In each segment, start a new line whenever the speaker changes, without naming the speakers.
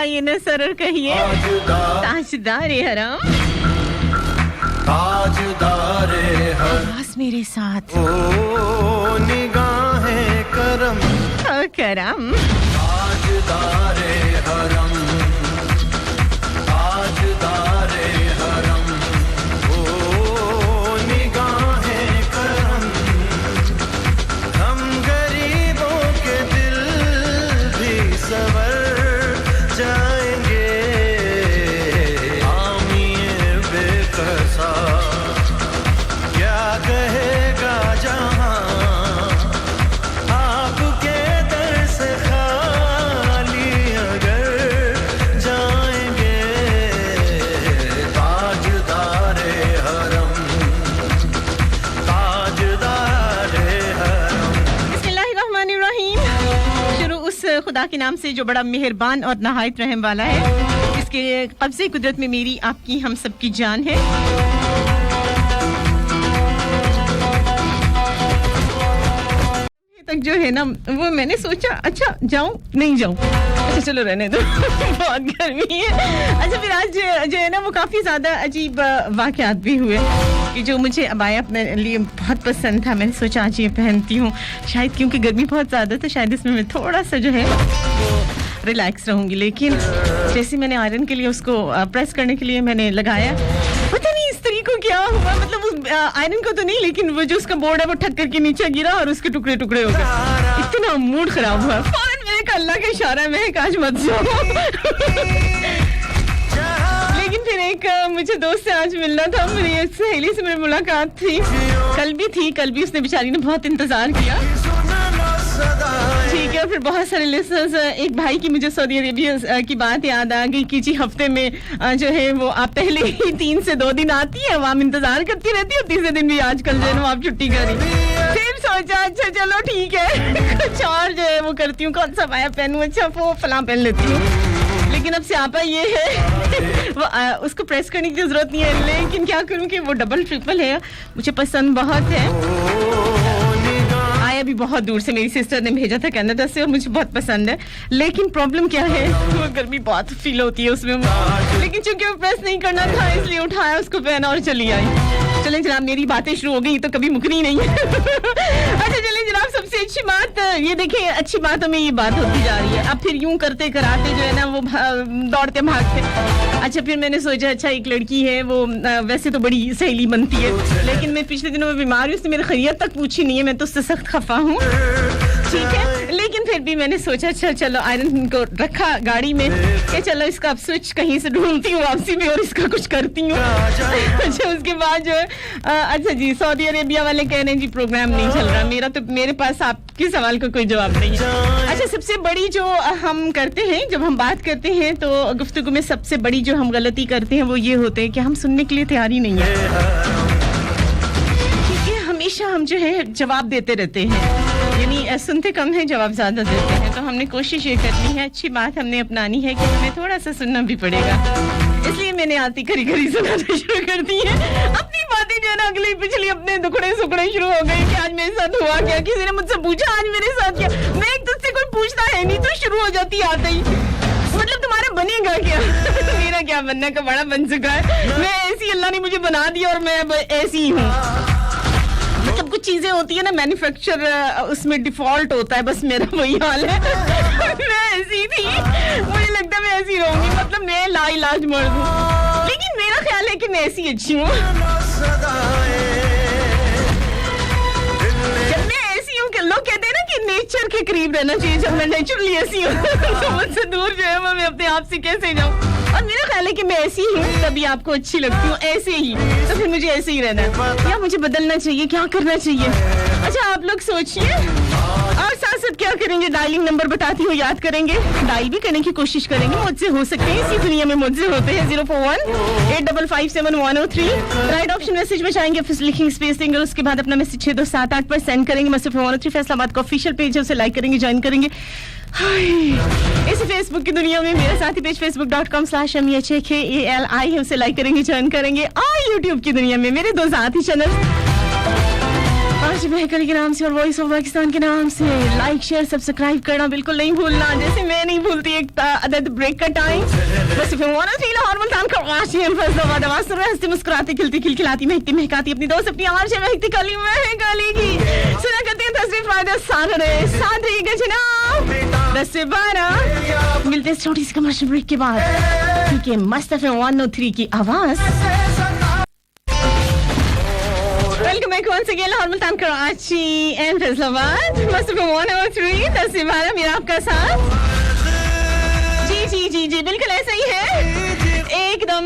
उठाइए न सर और कहिए ताजदारे हरम,
ताजदारे हरम,
बस मेरे साथ
ओ निगाहे करम,
करम,
ताजदारे हरम, ताजदारे हरम, ओ निगाहे करम, हम गरीबों के दिल भी सवर जाएंगे, आमिए बेकसा क्या कहेगा जहां, आपके दर से खाली अगर जाएंगे, ताजदारे हरम, ताजदारे हरम।
बिस्मिल्लाहिर्रहमानिर्रहीम। शुरू उस खुदा के नाम से जो बड़ा मेहरबान और नहायत रहम वाला है, इसके कब्ज़े कुदरत में मेरी आपकी हम सबकी जान है। तक जो है ना वो मैंने सोचा अच्छा जाऊं नहीं जाऊं, अच्छा चलो रहने दो बहुत गर्मी है। अच्छा फिर आज जो है ना वो काफ़ी ज़्यादा अजीब वाक़यात भी हुए कि जो मुझे अबाया अपने लिए बहुत पसंद था, मैंने सोचा आज ये पहनती हूँ, शायद क्योंकि गर्मी बहुत ज़्यादा तो शायद इसमें मैं थोड़ा सा जो है वो रिलैक्स रहूँगी। लेकिन जैसे मैंने आयरन के लिए उसको प्रेस करने के लिए मैंने लगाया, पता नहीं इस्त्री को क्या हुआ, मतलब उस आयरन को तो नहीं लेकिन वो जो उसका बोर्ड है वो ठक करके नीचे गिरा और उसके टुकड़े टुकड़े हो गए। इतना मूड खराब हुआ, फौरन मैंने कहा अल्लाह का इशारा है, मैं काश मत जाओ। लेकिन फिर एक मुझे दोस्त से आज मिलना था, मेरी एक सहेली से मेरी मुलाकात थी, कल भी उसने बेचारी ने बहुत इंतजार किया, ठीक है। फिर बहुत सारे लिसनर्स, एक भाई की मुझे सऊदी अरेबिया की बात याद आ गई कि जी हफ्ते में जो है वो आप पहले ही 3 से 2 दिन आती है, वो हम इंतजार करती रहती है, तीसरे दिन भी आजकल जो है ना आप छुट्टी करी। फिर सोचा अच्छा चलो ठीक है कुछ और जो है वो करती हूँ, कौन सा पाया पहनूं, अच्छा वो फलां पहन लेती हूँ। लेकिन अब स्यापा ये है वो उसको प्रेस करने की जरूरत नहीं है, लेकिन क्या करूँ कि वो डबल ट्रिपल है, मुझे पसंद बहुत है, आया भी बहुत दूर से, मेरी सिस्टर ने भेजा था कनाडा से और मुझे बहुत पसंद है। लेकिन प्रॉब्लम क्या है, वो गर्मी बहुत फील होती है उसमें, लेकिन चूंकि वो प्रेस नहीं करना था इसलिए उठाया उसको, पहना और चली आई। चलें जनाब, मेरी बातें शुरू हो गई तो कभी मुकनी नहीं है। अच्छा चलें जनाब, सबसे अच्छी बात ये देखें, अच्छी बातों में ये बात होती जा रही है, अब फिर यूं करते कराते जो है ना वो दौड़ते भागते। अच्छा फिर मैंने सोचा अच्छा एक लड़की है वो वैसे तो बड़ी सहेली बनती है, लेकिन मैं पिछले दिनों में बीमार हूँ, उसने मेरी खैरियत तक पूछी नहीं है, मैं तो उससे सख्त खफा हूँ, ठीक है। लेकिन फिर भी मैंने सोचा अच्छा चलो आयरन को रखा गाड़ी में कि चलो इसका अब स्विच कहीं से ढूंढती हूँ वापसी में और इसका कुछ करती हूँ। अच्छा उसके बाद जो है अच्छा जी सऊदी अरेबिया वाले कह रहे हैं जी प्रोग्राम नहीं चल रहा, मेरे पास आपके सवाल का कोई जवाब नहीं है। अच्छा सबसे बड़ी जो हम करते हैं जब हम बात करते हैं तो गुफ्तगू में सबसे बड़ी जो हम गलती करते हैं वो ये होते हैं कि हम सुनने के लिए तैयार ही नहीं है, हमेशा हम जो है जवाब देते रहते हैं, यानी सुनते कम है जवाब ज्यादा देते हैं। तो हमने कोशिश ये करनी है, अच्छी बात हमने अपनानी है कि हमें थोड़ा सा सुनना भी पड़ेगा, इसलिए मैंने आती खरी खरी सुनाना शुरू कर दी है। अपनी बातें जो है ना अगली पिछली अपने दुखड़े सुखड़े शुरू हो गए कि आज मेरे साथ हुआ क्या, किसी ने मुझसे पूछा आज मेरे साथ क्या, मैं एक तुझसे कोई पूछता है नहीं तो शुरू हो जाती आते ही, मतलब तुम्हारा बनेगा क्या? मेरा क्या बनना का बड़ा बन चुका है, मैं ऐसी अल्लाह ने मुझे बना दिया और मैं ऐसी ही हूँ। मतलब कुछ चीजें होती है ना मैन्युफैक्चर उसमें डिफॉल्ट होता है, बस मेरा वही हाल है। मैं ऐसी थी, मुझे लगता है मैं ऐसी रहूंगी, मतलब मैं लाइलाज मर्द हूँ, लेकिन मेरा ख्याल है कि मैं ऐसी अच्छी हूँ। जब मैं ऐसी हूँ कि लोग कहते हैं ना कि नेचर के करीब रहना चाहिए, जब मैं नेचुरली ऐसी हूँ तो मुझसे दूर जो है मैं अपने आप से कैसे जाऊँ, और मेरा ख्याल है कि मैं ऐसी ही हूँ, तभी आपको अच्छी लगती हूँ ऐसे ही, तो फिर मुझे ऐसे ही रहना है, या मुझे बदलना चाहिए, क्या करना चाहिए? अच्छा आप लोग सोचिए, और साथ साथ क्या करेंगे, डायलिंग नंबर बताती हूँ, याद करेंगे, डायल भी करने की कोशिश करेंगे, मुझसे हो सकते हैं, इसी दुनिया में मुझसे होते हैं। 041-855-7103 राइट ऑप्शन मैसेज में जाएंगे, फिर लिखेंगे स्पेस देंगे, उसके बाद अपना मैसेज 6278 पर सेंड करेंगे। मसरफ 103 फैसलाबाद का ऑफिशियल पेज है, उसे लाइक करेंगे, ज्वाइन करेंगे। इस फेसबुक की दुनिया में मेरा साथी पेज facebook.com/MEHAKALI है, उसे लाइक करेंगे, ज्वाइन करेंगे। और यूट्यूब की दुनिया में मेरे 2 साथी चैनल महकल के नाम से और वॉइस ऑफ पाकिस्तान के नाम से लाइक शेयर सब्सक्राइब करना बिल्कुल नहीं भूलना। जैसे मैं नहीं नहीं भूलती एक अदद ब्रेक का टाइम। बस if you want to feel hormone time का आशियन फैसला आवाज सुन रहे हंसती मुस्कुराती खिलती खिलखिलाती महकती महकाती अपनी दोस्त अपनी आवाज से महकती कली महकाली की सुना करते हैं तस्वीर फ्राइडे सैटरडे साथ रहिएगा जनाब 10 से 12। मिलते हैं छोटी सी कमर्शियल ब्रेक के बाद क्योंकि मस्त एफएम 103 की आवाज। Welcome back once again hormone time Karachi and Faisalabad मस्त एफएम 103 10 से 12 मेरा आपका साथ। जी बिल्कुल ऐसा ही है एकदम।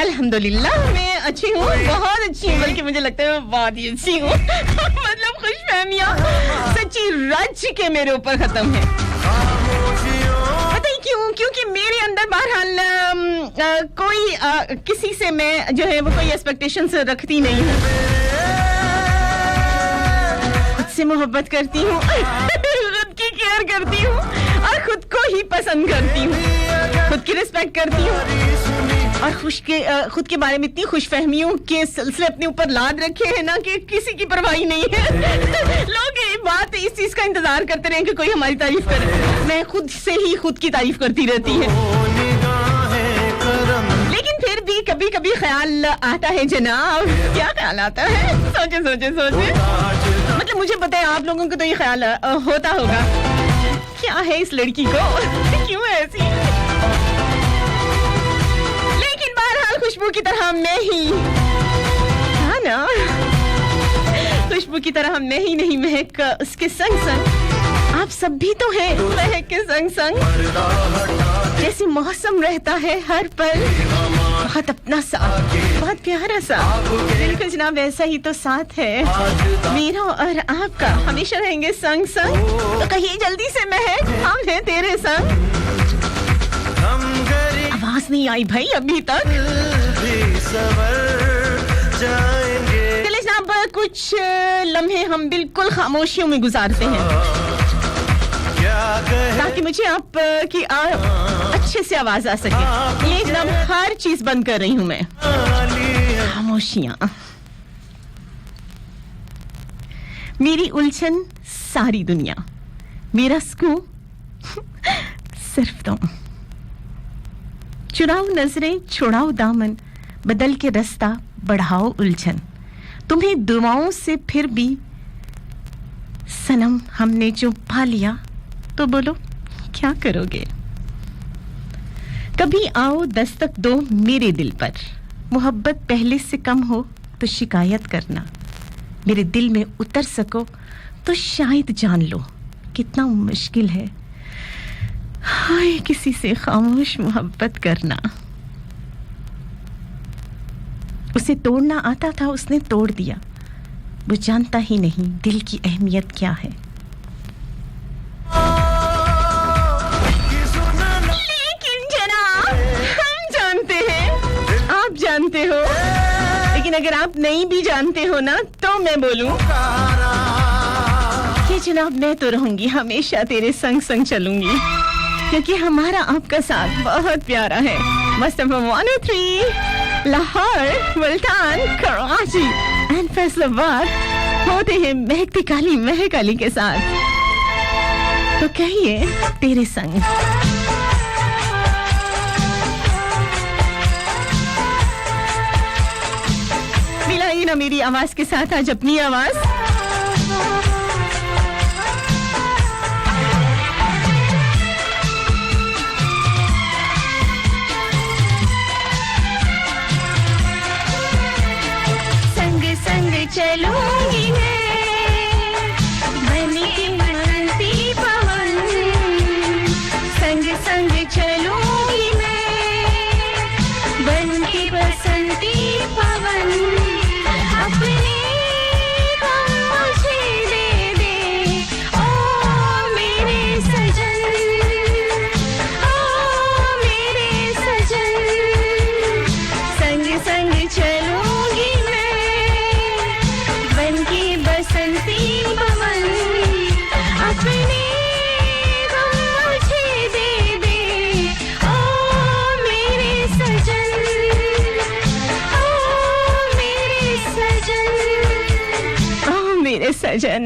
अल्हम्दुलिल्लाह मैं अच्छी हूँ, बहुत अच्छी हूँ, बल्कि मुझे लगता है मैं बहुत ही अच्छी हूँ। मतलब खुशफहमियाँ सच्ची रज के मेरे ऊपर खत्म है। पता ही क्यों? क्योंकि मेरे अंदर बहरहाल कोई किसी से मैं जो है वो कोई एक्सपेक्टेशंस रखती नहीं हूँ। खुद से मोहब्बत करती हूँ, खुद की केयर करती हूँ और खुद को ही पसंद करती हूँ, खुद की रिस्पेक्ट करती हूँ और खुद के बारे में इतनी खुशफहमियों के सिलसिले अपने ऊपर लाद रखे हैं ना कि किसी की परवाही नहीं है। लोग ये बात इस चीज का इंतजार करते रहे कि कोई हमारी तारीफ करे। मैं खुद से ही खुद की तारीफ करती रहती है। लेकिन फिर भी कभी कभी ख्याल आता है जनाब। क्या ख्याल आता है? सोचे मतलब मुझे पता है आप लोगों को तो ये ख्याल होता होगा, क्या है इस लड़की को, क्यों है ऐसी। लेकिन बहरहाल खुशबू की तरह मैं ही, हाँ ना, खुशबू की तरह मैं ही नहीं महक उसके संग संग आप सब भी तो हैं महक के संग संग। जैसे मौसम रहता है हर पल बहुत अपना सा, बहुत प्यारा सा, बिल्कुल जनाब वैसा ही तो साथ है मेरा और आपका, हमेशा रहेंगे संग संग। तो कहिए जल्दी से महक हम हैं तेरे संग। आवाज नहीं आई भाई अभी तक। चलिए जनाब कुछ लम्हे हम बिल्कुल खामोशियों में गुजारते हैं ताकि मुझे आप की अच्छे से आवाज आ सके। ये जनाब हर चीज बंद कर रही हूं मैं, खामोशियां। मेरी उलझन सारी दुनिया, मेरा सुकून सिर्फ तुम। चुराओ नजरें छुड़ाओ दामन, बदल के रास्ता बढ़ाओ उलझन। तुम्हें दुआओं से फिर भी सनम हमने जो पा लिया तो बोलो क्या करोगे। कभी आओ दस्तक दो मेरे दिल पर, मोहब्बत पहले से कम हो तो शिकायत करना। मेरे दिल में उतर सको तो शायद जान लो कितना मुश्किल है हाय किसी से खामोश मोहब्बत करना। उसे तोड़ना आता था, उसने तोड़ दिया। वो जानता ही नहीं दिल की अहमियत क्या है। लेकिन जनाब हम जानते हैं, आप जानते हो, लेकिन अगर आप नहीं भी जानते हो ना तो मैं बोलूं कि जनाब मैं तो रहूंगी हमेशा तेरे संग संग चलूंगी, क्योंकि हमारा आपका साथ बहुत प्यारा है। मस्त एफएम 103 लाहौर, मुल्तान, कराची एंड फैसलाबाद होते हैं महकती काली महक अली के साथ। तो कहिए तेरे संग। मिलाइए ना मेरी आवाज के साथ आज अपनी आवाज। चलूंगी मैं बन के मनती पवन, संग संग चलूंगी मैं बन के बसंती पवन। अपने गम मुझे दे दे ओ मेरे सजन, ओ मेरे सजन। संग संग चलूंगी बसंती पवन, अपने गम मुझे दे दे ओ मेरे सजन, ओ मेरे सजन, ओ मेरे सजन।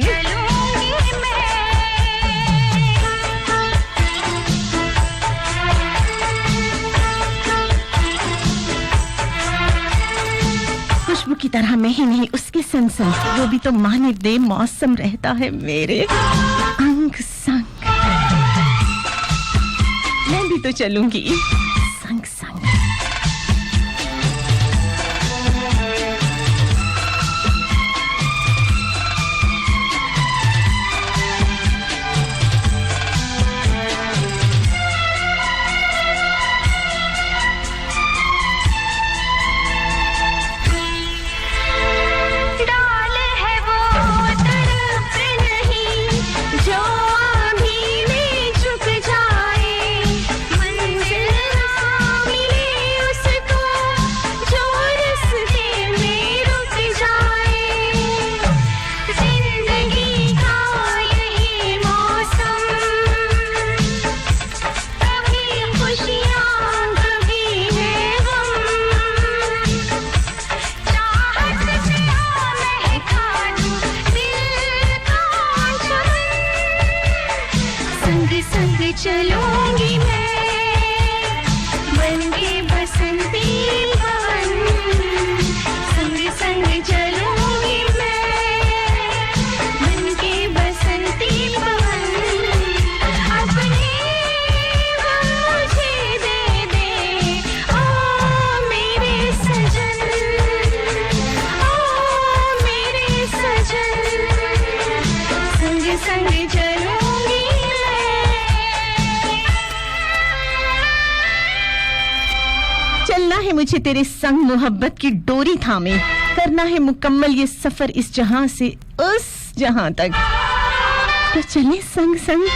तरह मैं ही नहीं उसके संग संग वो भी तो माने दे मौसम रहता है मेरे अंग संग मैं भी तो चलूंगी संग संग
चलूंगी मैं बनके बसंती पवन संग संग चलूंगी मैं बनके बसंती पवन अपने मुझे दे दे ओ मेरे सजन ओ मेरे सजन संग संग चलूंगी
चलना है मुझे तेरे संग मोहब्बत की डोरी थामे करना है मुकम्मल ये सफर इस जहां से उस जहां तक तो चले संग संग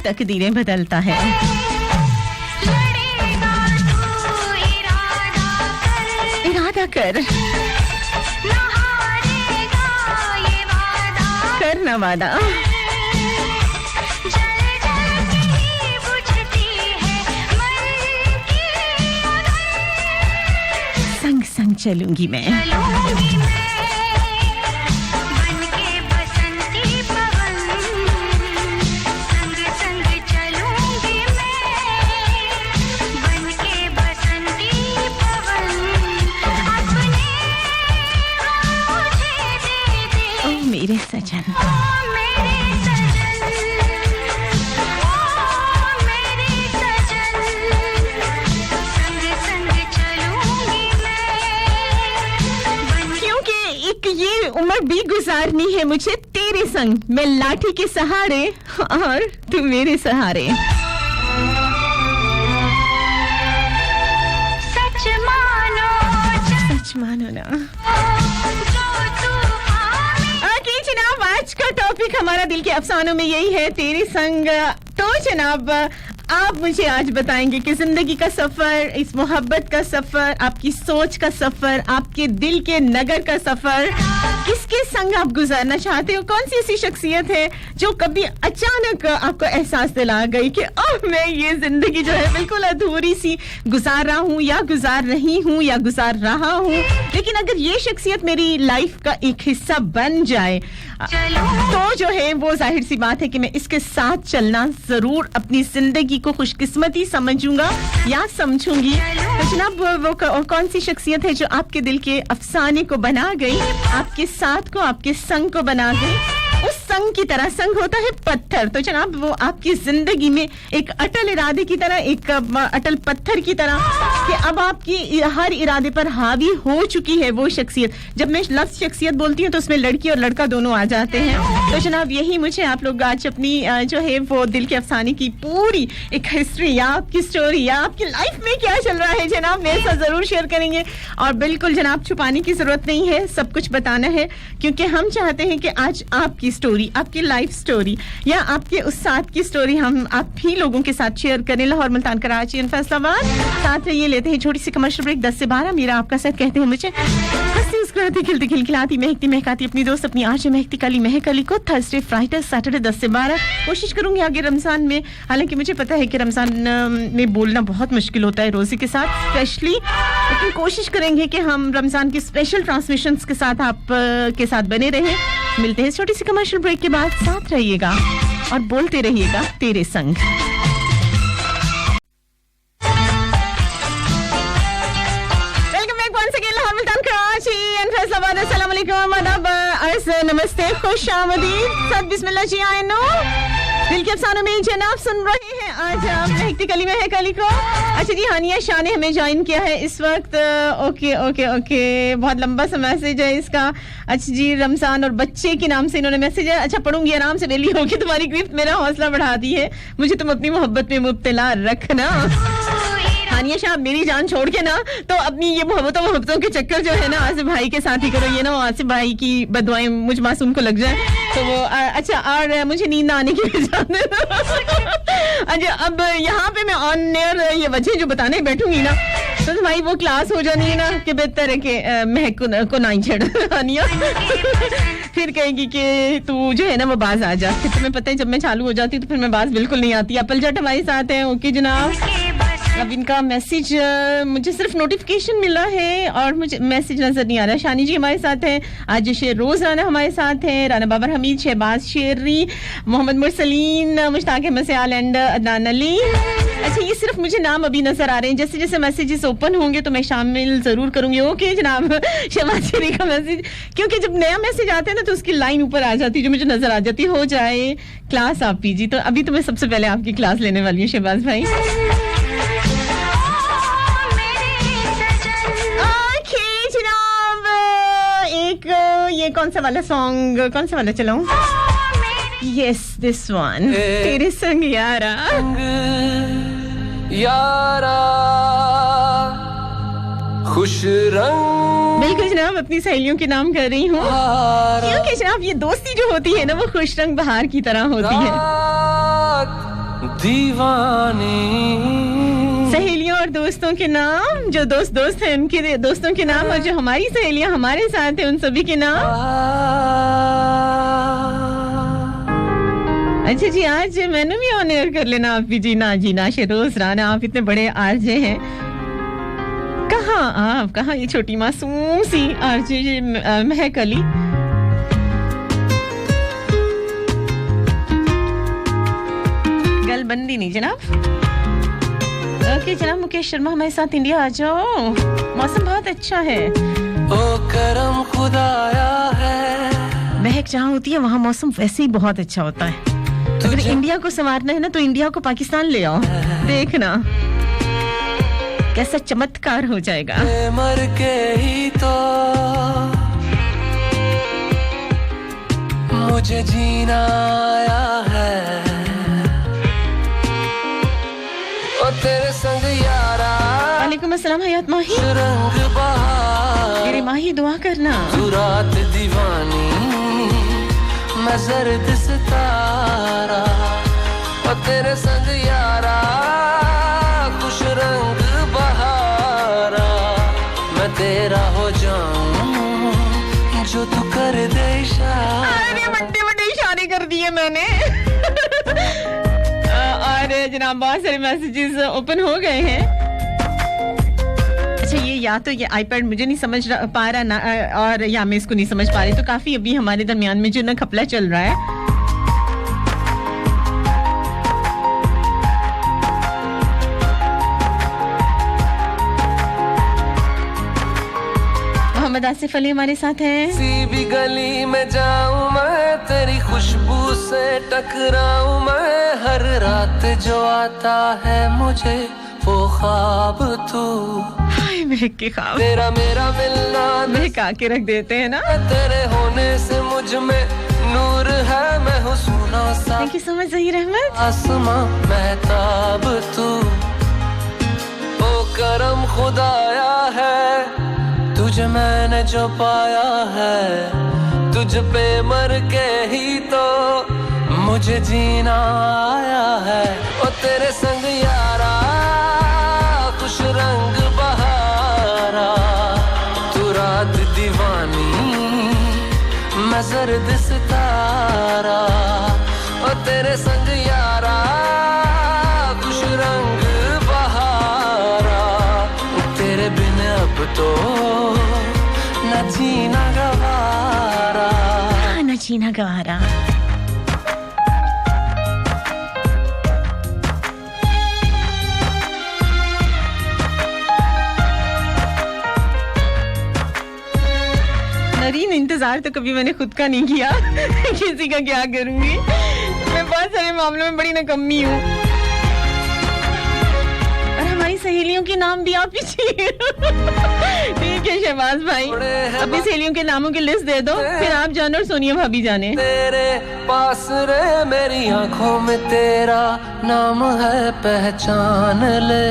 तकदीरें बदलता है इरादा कर करना वादा संग संग चलूंगी मैं मेरे सजन क्योंकि एक ये उम्र भी गुजारनी है मुझे तेरे संग मैं लाठी के सहारे और तू मेरे सहारे सच मानो ना आज का टॉपिक हमारा दिल के अफसानों में यही है तेरे संग तो जनाब आप मुझे आज बताएंगे कि जिंदगी का सफर इस मोहब्बत का सफर आपकी सोच का सफर आपके दिल के नगर का सफर किसके संग आप गुजारना चाहते हो कौन सी ऐसी शख्सियत है जो कभी अचानक आपको एहसास दिला गई कि अब मैं ये जिंदगी जो है बिल्कुल अधूरी सी गुजार रहा हूँ या गुजार रही हूँ या गुजार रहा हूँ लेकिन अगर ये शख्सियत मेरी लाइफ का एक हिस्सा बन जाए तो जो है वो जाहिर सी बात है कि मैं इसके साथ चलना जरूर अपनी जिंदगी को खुशकिस्मती समझूंगा या समझूंगी तो जनाब वो कौन सी शख्सियत है जो आपके दिल के अफसाने को बना गई आपके साथ को आपके संग को बना गई उस संग की तरह संग होता है पत्थर तो जनाब वो आपकी जिंदगी में एक अटल इरादे की तरह एक अटल पत्थर की तरह कि अब आपकी हर इरादे पर हावी हो चुकी है वो शख्सियत जब मैं लफ्ज शख्सियत बोलती हूँ तो उसमें लड़की और लड़का दोनों आ जाते हैं तो जनाब यही मुझे आप लोग आज अपनी जो है वो दिल के अफसाने की पूरी एक हिस्ट्री या आपकी स्टोरी या आपकी लाइफ में क्या चल रहा है जनाब मेरे साथ जरूर शेयर करेंगे और बिल्कुल जनाब छुपाने की जरूरत नहीं है सब कुछ बताना है क्योंकि हम चाहते हैं कि आज आपकी स्टोरी स्टोरी, आपकी लाइफ स्टोरी या आपके उस साथ की स्टोरी हम आप ही लोगों के साथ शेयर करें। लाहौर, मुल्तान, कराची एंड फैसलाबाद साथ रहिए। लेते हैं छोटी सी कमर्शियल ब्रेक। 10 से 12 मेरा आपका साथ कहते हैं मुझे हंसती मुस्कुराती खिलती खिलखिलाती महकती महकाती अपनी दोस्त अपनी आंखें महकती काली महक अली को थर्सडे फ्राइडे सैटरडे 10 से 12 कोशिश करूंगी आगे रमजान में। हालांकि मुझे पता है कि रमजान में बोलना बहुत मुश्किल होता है रोज़े के साथ स्पेशली, लेकिन कोशिश करेंगे कि हम रमजान की स्पेशल ट्रांसमिशंस के साथ आप के साथ बने रहें। मिलते हैं छोटी सी कमर्शियल ब्रेक के बाद। साथ रहिएगा और बोलते रहिएगा तेरे संग। अस्सलाम वालेकुम, आदाब, अर्ज़ नमस्ते, खुशामदीद, सद बिस्मिल्लाह जी, आई नो दिल के अफसानों में जनाब सुन रहे हैं आज आप महकती कली में है कली को। अच्छा जी, हानिया शाह ने हमें ज्वाइन किया है इस वक्त। ओके ओके ओके, बहुत लंबा सा मैसेज है इसका। अच्छा जी, रमजान और बच्चे के नाम से इन्होंने मैसेज है। अच्छा, पढ़ूंगी आराम से, वेली होगी। तुम्हारी गिफ्ट मेरा हौसला बढ़ा दी है, मुझे तुम अपनी मोहब्बत में मुब्तला रखना। हानिया शाह, मेरी जान छोड़ के ना तो अपनी ये मोहब्बतों के चक्कर जो है ना आसिफ भाई के साथ ही करो। ये ना आसिफ भाई की बदुआएं मुझ मासूम को लग जाए तो वो अच्छा, और मुझे नींद ना आने की वजह अच्छा, अब यहाँ पे मैं ऑन एयर ये वजह जो बताने बैठूंगी ना तो तुम्हारी वो क्लास हो जानी है ना कि बेहतर है कि महक को ना ही छेड़ हानिया। फिर कहेगी कि तू जो है ना वो बाज आ जा। फिर तुम्हें पता है जब मैं चालू हो जाती तो फिर मैं बाज बिल्कुल नहीं आती। अपल जट हमारे साथ है। ओके जनाब, अब इनका मैसेज मुझे सिर्फ नोटिफिकेशन मिला है और मुझे मैसेज नजर नहीं आ रहा। शानी जी हमारे साथ हैं, आज शेर रोज राना हमारे साथ हैं, राना बाबर हमीद, शहबाज शेरी, मोहम्मद मुरसलीन, मुश्ताक अहमद सयाल एंड अदनान अली। अच्छा, ये सिर्फ मुझे नाम अभी नजर आ रहे हैं। जैसे जैसे मैसेजेस ओपन होंगे तो मैं शामिल जरूर करूंगी। ओके जनाब, शहबाज शेरी का मैसेज, क्योंकि जब नया मैसेज आता है ना तो उसकी लाइन ऊपर आ जाती है जो मुझे नजर आ जाती है। हो जाए क्लास आप पीजी, तो अभी तो मैं सबसे पहले आपकी क्लास लेने वाली हूँ शहबाज भाई। ये कौन सा वाला सॉन्ग, कौन सा वाला चलाऊं? यस, दिस वन, तेरे संग यारा।
यारा खुश रंग।
बिल्कुल जनाब, अपनी सहेलियों के नाम कर रही हूँ क्योंकि जनाब ये दोस्ती जो होती है ना वो खुश रंग बहार की तरह होती है।
दीवानी
सहेलियों और दोस्तों के नाम, जो दोस्त हैं उनके दोस्तों के नाम, और जो हमारी सहेलियां हमारे साथ हैं उन सभी के नाम। अच्छा जी, आज मैंने भी ऑन एयर कर लेना आप भी। जी ना शेरोज राना, आप इतने बड़े आरजे हैं। कहाँ ये छोटी मासूम सी आरजे महक अली। गल बंदी नहीं जनाब। ओके जनाब, मुकेश शर्मा हमारे साथ इंडिया आ जाओ। मौसम बहुत अच्छा है।
ओ करम खुदाया है।
महक जहाँ होती है वहाँ मौसम वैसे ही बहुत अच्छा होता है। अगर इंडिया को संवारना है ना तो इंडिया को पाकिस्तान ले आओ, देखना कैसा चमत्कार हो जाएगा।
मर के ही तो मुझे जीना आया है। ओ तेरे संग यारा।
वालेकुम अस्सलाम हयात माही।
रंग बहार
मेरी माही दुआ करना।
तू रात दीवानी मैं जर्द सितारा। ओ तेरे संग यारा खुश रंग बहारा। मैं तेरा हो जाऊं जो तू कर दे इशारा।
अरे बड़े इशारे कर दिए मैंने। और जनाब बहुत सारे मैसेजेस ओपन हो गए हैं। अच्छा, ये या तो ये आईपैड मुझे नहीं समझ पा रहा ना, और या मैं इसको नहीं समझ पा रही, तो काफी अभी हमारे दरमियान में जो ना खपला चल रहा है। मोहम्मद आसिफ अली हमारे साथ हैं।
किसी भी गली में जाऊं मैं तेरी खुशबू से टकराऊं मैं। हर रात जो आता है मुझे वो ख्वाब तू।
हाय महक के ख्वाब,
तेरा मेरा मिलना
महका के रख देते हैं ना।
तेरे होने से मुझ में नूर है। मैं हूँ सोना सा।
Thank you so much Zaheer Ahmed.
आसमां महताब तू। ओ करम खुदाया है तुझे मैंने जो पाया है। तुझ पे मर के ही तो मुझे जीना आया है ओ तेरे संग यारा खुश रंग बहारा तू रात दीवानी मैं जर्द सितारा ओ तेरे संग यारा खुश रंग बहारा तेरे बिन अब तो न जीना गवारा
न जीना गवारा नरीन इंतजार तो कभी मैंने खुद का नहीं किया किसी का क्या करूंगी मैं बहुत सारे मामलों में बड़ी नकम्मी हूँ और हमारी सहेलियों के नाम भी आप लीजिए ठीक है शहबाज भाई अपनी सहेलियों के नामों की लिस्ट दे दो फिर आप जानो और सोनिया भाभी जाने
तेरे पास रे मेरी आंखों में तेरा नाम है पहचान ले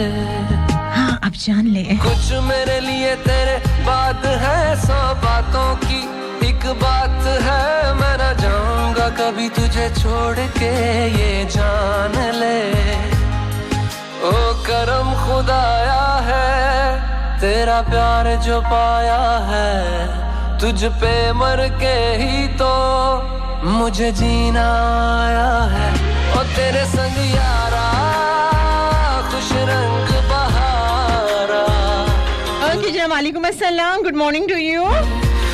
हाँ अब जान ले
कुछ मेरे लिए तेरे बात है 100 बातों की एक बात है मैं न जाऊंगा कभी तुझे छोड़ के ये जान ले ओ करम खुदाया है तेरा प्यार जो पाया है तुझ पे मर के ही तो मुझे जीना आया है ओ तेरे संग यारा खुश रंग बहारा
वालेकुम अस्सलाम good morning to you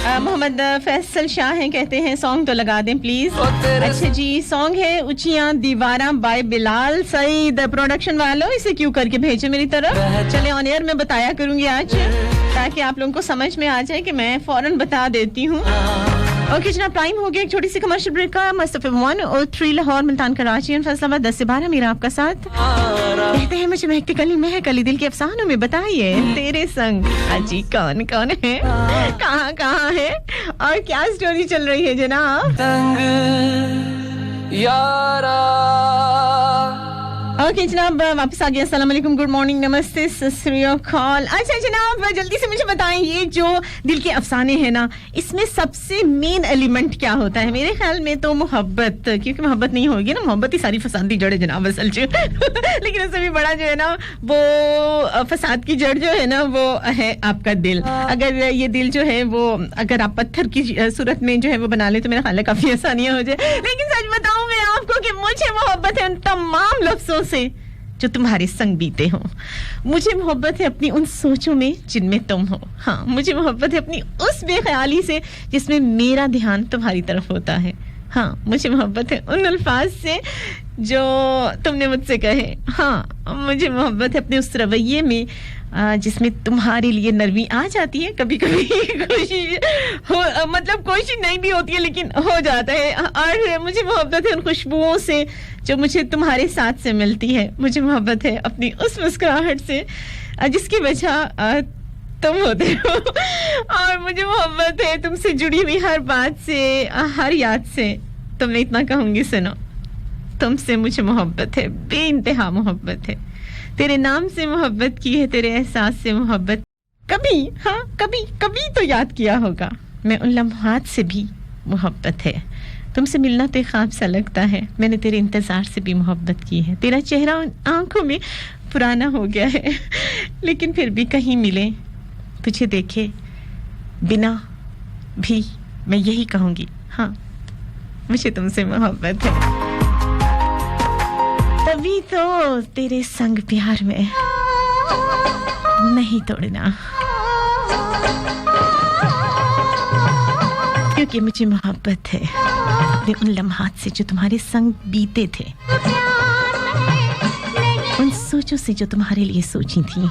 Mohammad Faisal Shah हैं कहते हैं सॉन्ग तो लगा दें प्लीज अच्छा जी सॉन्ग है ऊंचियां दीवारां बाय बिलाल सईद प्रोडक्शन वालों इसे क्यों करके भेजो मेरी तरफ चले ऑन एयर मैं बताया करूंगी आज ताकि आप लोगों को समझ में आ जाए कि मैं फौरन बता देती हूँ ओके जनाब टाइम हो गया एक छोटी सी कमर्शियल ब्रेक का मस्त एफएम 103 लाहौर मुल्तान कराची एंड फैसलाबाद 10 से 12 मेरा आपका साथ कहते हैं मुझे महकती कली में है कली दिल के अफसानों में बताइए तेरे संग अजी कौन कौन है कहाँ कहाँ है और क्या स्टोरी चल रही है जनाब
संग यारा
ओके जनाब वापस आ गया अस्सलाम वालेकुम गुड मॉर्निंग नमस्ते सस्रियोकाल अच्छा जनाब जल्दी से मुझे बताएं ये जो दिल के अफसाने हैं ना इसमें सबसे मेन एलिमेंट क्या होता है मेरे ख्याल में तो मोहब्बत क्योंकि मोहब्बत नहीं होगी ना मोहब्बत ही सारी फसाद की जड़ है जनाब असल में लेकिन उससे भी बड़ा जो है ना वो फसाद की जड़ जो है ना वो है आपका दिल अगर ये दिल जो है वो अगर आप पत्थर की सूरत में जो है वो बना ले तो मेरा ख्याल है काफी आसानियां हो जाए लेकिन सच बताऊं मैं आपको कि मुझे मोहब्बत है उन तमाम लफ्जों से जो तुम्हारे संग बीते हो मुझे मोहब्बत है अपनी उन सोचों में जिनमें तुम हो हाँ मुझे मोहब्बत है अपनी उस बेख्याली से जिसमें मेरा ध्यान तुम्हारी तरफ होता है हाँ मुझे मोहब्बत है उन अल्फाज से जो तुमने मुझसे कहे हाँ मुझे मोहब्बत है अपने उस रवैये में जिसमें तुम्हारे लिए नरमी आ जाती है कभी कभी कोशिश हो मतलब कोशिश नहीं भी होती है लेकिन हो जाता है और मुझे मोहब्बत है उन खुशबुओं से जो मुझे तुम्हारे साथ से मिलती है मुझे मोहब्बत है अपनी उस मुस्कुराहट से जिसकी वजह तुम होते हो और मुझे मोहब्बत है तुमसे जुड़ी हुई हर बात से हर याद से तुमने इतना कहूंगी सुनो तुमसे मुझे मोहब्बत है बेइंतहा मोहब्बत है तेरे नाम से मोहब्बत की है तेरे एहसास से मोहब्बत कभी हाँ कभी कभी तो याद किया होगा मैं उन लम्हात से भी मोहब्बत है तुमसे मिलना तो ख्वाब सा लगता है मैंने तेरे इंतजार से भी मोहब्बत की है तेरा चेहरा उन आंखों में पुराना हो गया है लेकिन फिर भी कहीं मिले तुझे देखे बिना भी मैं यही कहूंगी हाँ मुझे तुमसे मोहब्बत है तभी तो तेरे संग प्यार में नहीं तोड़ना क्योंकि मुझे मोहब्बत है वे उन लम्हात से जो तुम्हारे संग बीते थे उन सोचों से जो तुम्हारे लिए सोची थी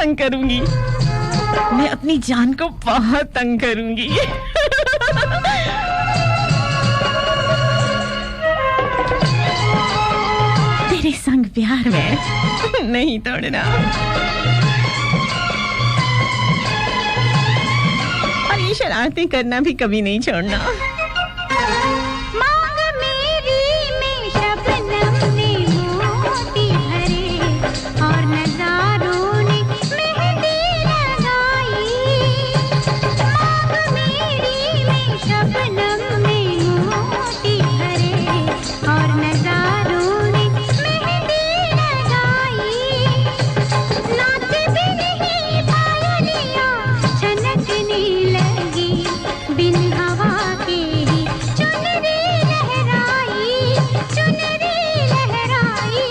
संग करूंगी, मैं अपनी जान को बहुत तंग करूंगी। तेरे संग प्यार में नहीं तोड़ना, और ये शरारतें करना भी कभी नहीं छोड़ना।
मांग मेरी में शबनम ने मोती भरे और नजारों ने मेहंदी लगाई। मांग मेरी में शबनम ने मोती भरे और नजारों ने मेहंदी लगाई। नाच भी नहीं पायलियां छनकने लगी, बिन हवा के ही चुनरी लहराई, चुनरी लहराई।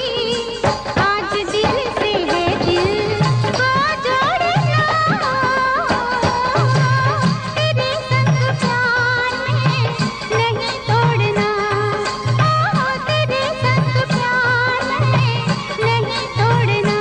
आज दिल से है दिल को जोड़ना, तेरे संग प्यार में नहीं तोड़ना, तेरे संग प्यार में नहीं तोड़ना।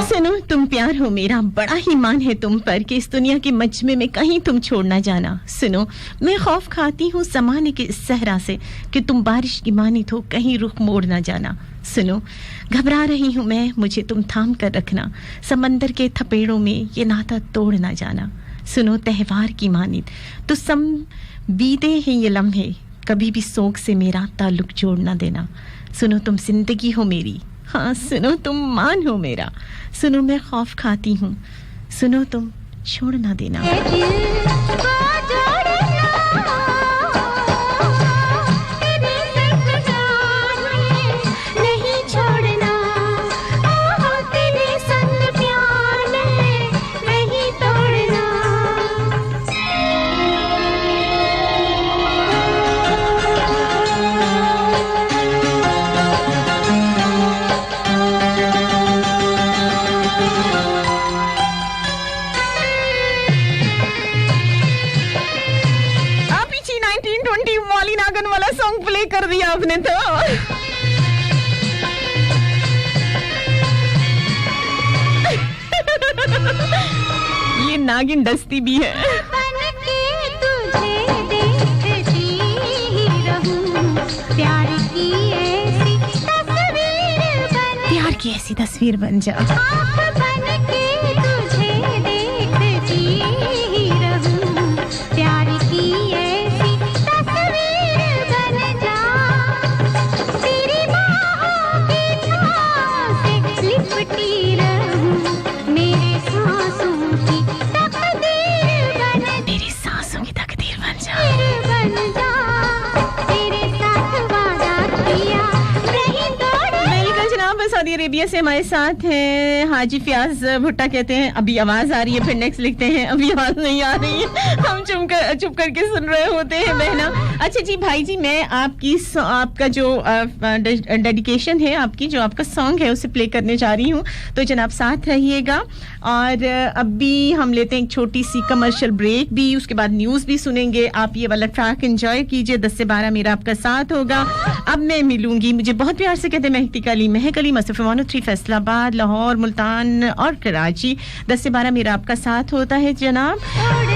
सुनो, तुम प्यार हो मेरा, बड़ा ही मान है तुम पर कि इस दुनिया के मजमे में कहीं तुम छोड़ ना जाना। सुनो, मैं खौफ खाती हूँ समाने के इस सहरा से कि तुम बारिश की मानित हो, कहीं रुख मोड़ ना जाना। सुनो, घबरा रही हूँ मैं, मुझे तुम थाम कर रखना, समंदर के थपेड़ों में ये नाता तोड़ ना जाना। सुनो, त्योहार की मानित तो सम बीते हैं ये लम्हे, कभी भी सोग से मेरा ताल्लुक जोड़ ना देना। सुनो, तुम जिंदगी हो मेरी, हाँ सुनो, तुम मान हो मेरा। सुनो, मैं खौफ खाती हूँ, सुनो, तुम छोड़ ना देना।
दिल को जोड़ना, तेरे संग प्यार में नहीं छोड़ना, तेरे संग प्यार में नहीं तोड़ना।
आप पीछे 1920 मौली नागन वाला सॉन्ग प्ले कर दिया आपने तो। ये नागिन डस्ती भी है।
बन के तुझे देखती ही रहूं, प्यार की ऐसी तस्वीर बन,
प्यार की ऐसी तस्वीर बन जा।
आँख बन के तुझे देखती ही रहूं, प्यार की ऐसी तस्वीर बन जा। तेरी बाहों की छाँव से लिपटी रहूं, मेरे सांसों की तकदीर बन जा।
मेरी सांसों की तकदीर बन जा।
बन जा, तेरे साथ वादा किया नहीं तोड़ना।
बिल्कुल जनाब, सऊदी अरेबिया से हमारे साथ हैं हाजी फियाज भुट्टा। कहते हैं अभी आवाज आ रही है, फिर नेक्स्ट लिखते हैं अभी आवाज नहीं आ रही है। हम चुप करके सुन रहे होते हैं बहना। अच्छा जी भाई जी, मैं आपका जो डेडिकेशन है, आपकी जो आपका सॉन्ग है उसे प्ले करने जा रही हूँ, तो जनाब साथ रहिएगा। और अभी हम लेते हैं एक छोटी सी कमर्शियल ब्रेक भी, उसके बाद न्यूज़ भी सुनेंगे। आप ये वाला ट्रैक एंजॉय कीजिए। 10 से 12 मेरा आपका साथ होगा। अब मैं मिलूंगी, मुझे बहुत प्यार से कहते हैं महक अली मसरफ 103 फैसलाबाद, लाहौर, मुल्तान और कराची। 10 से 12 मेरा आपका साथ होता है जनाब।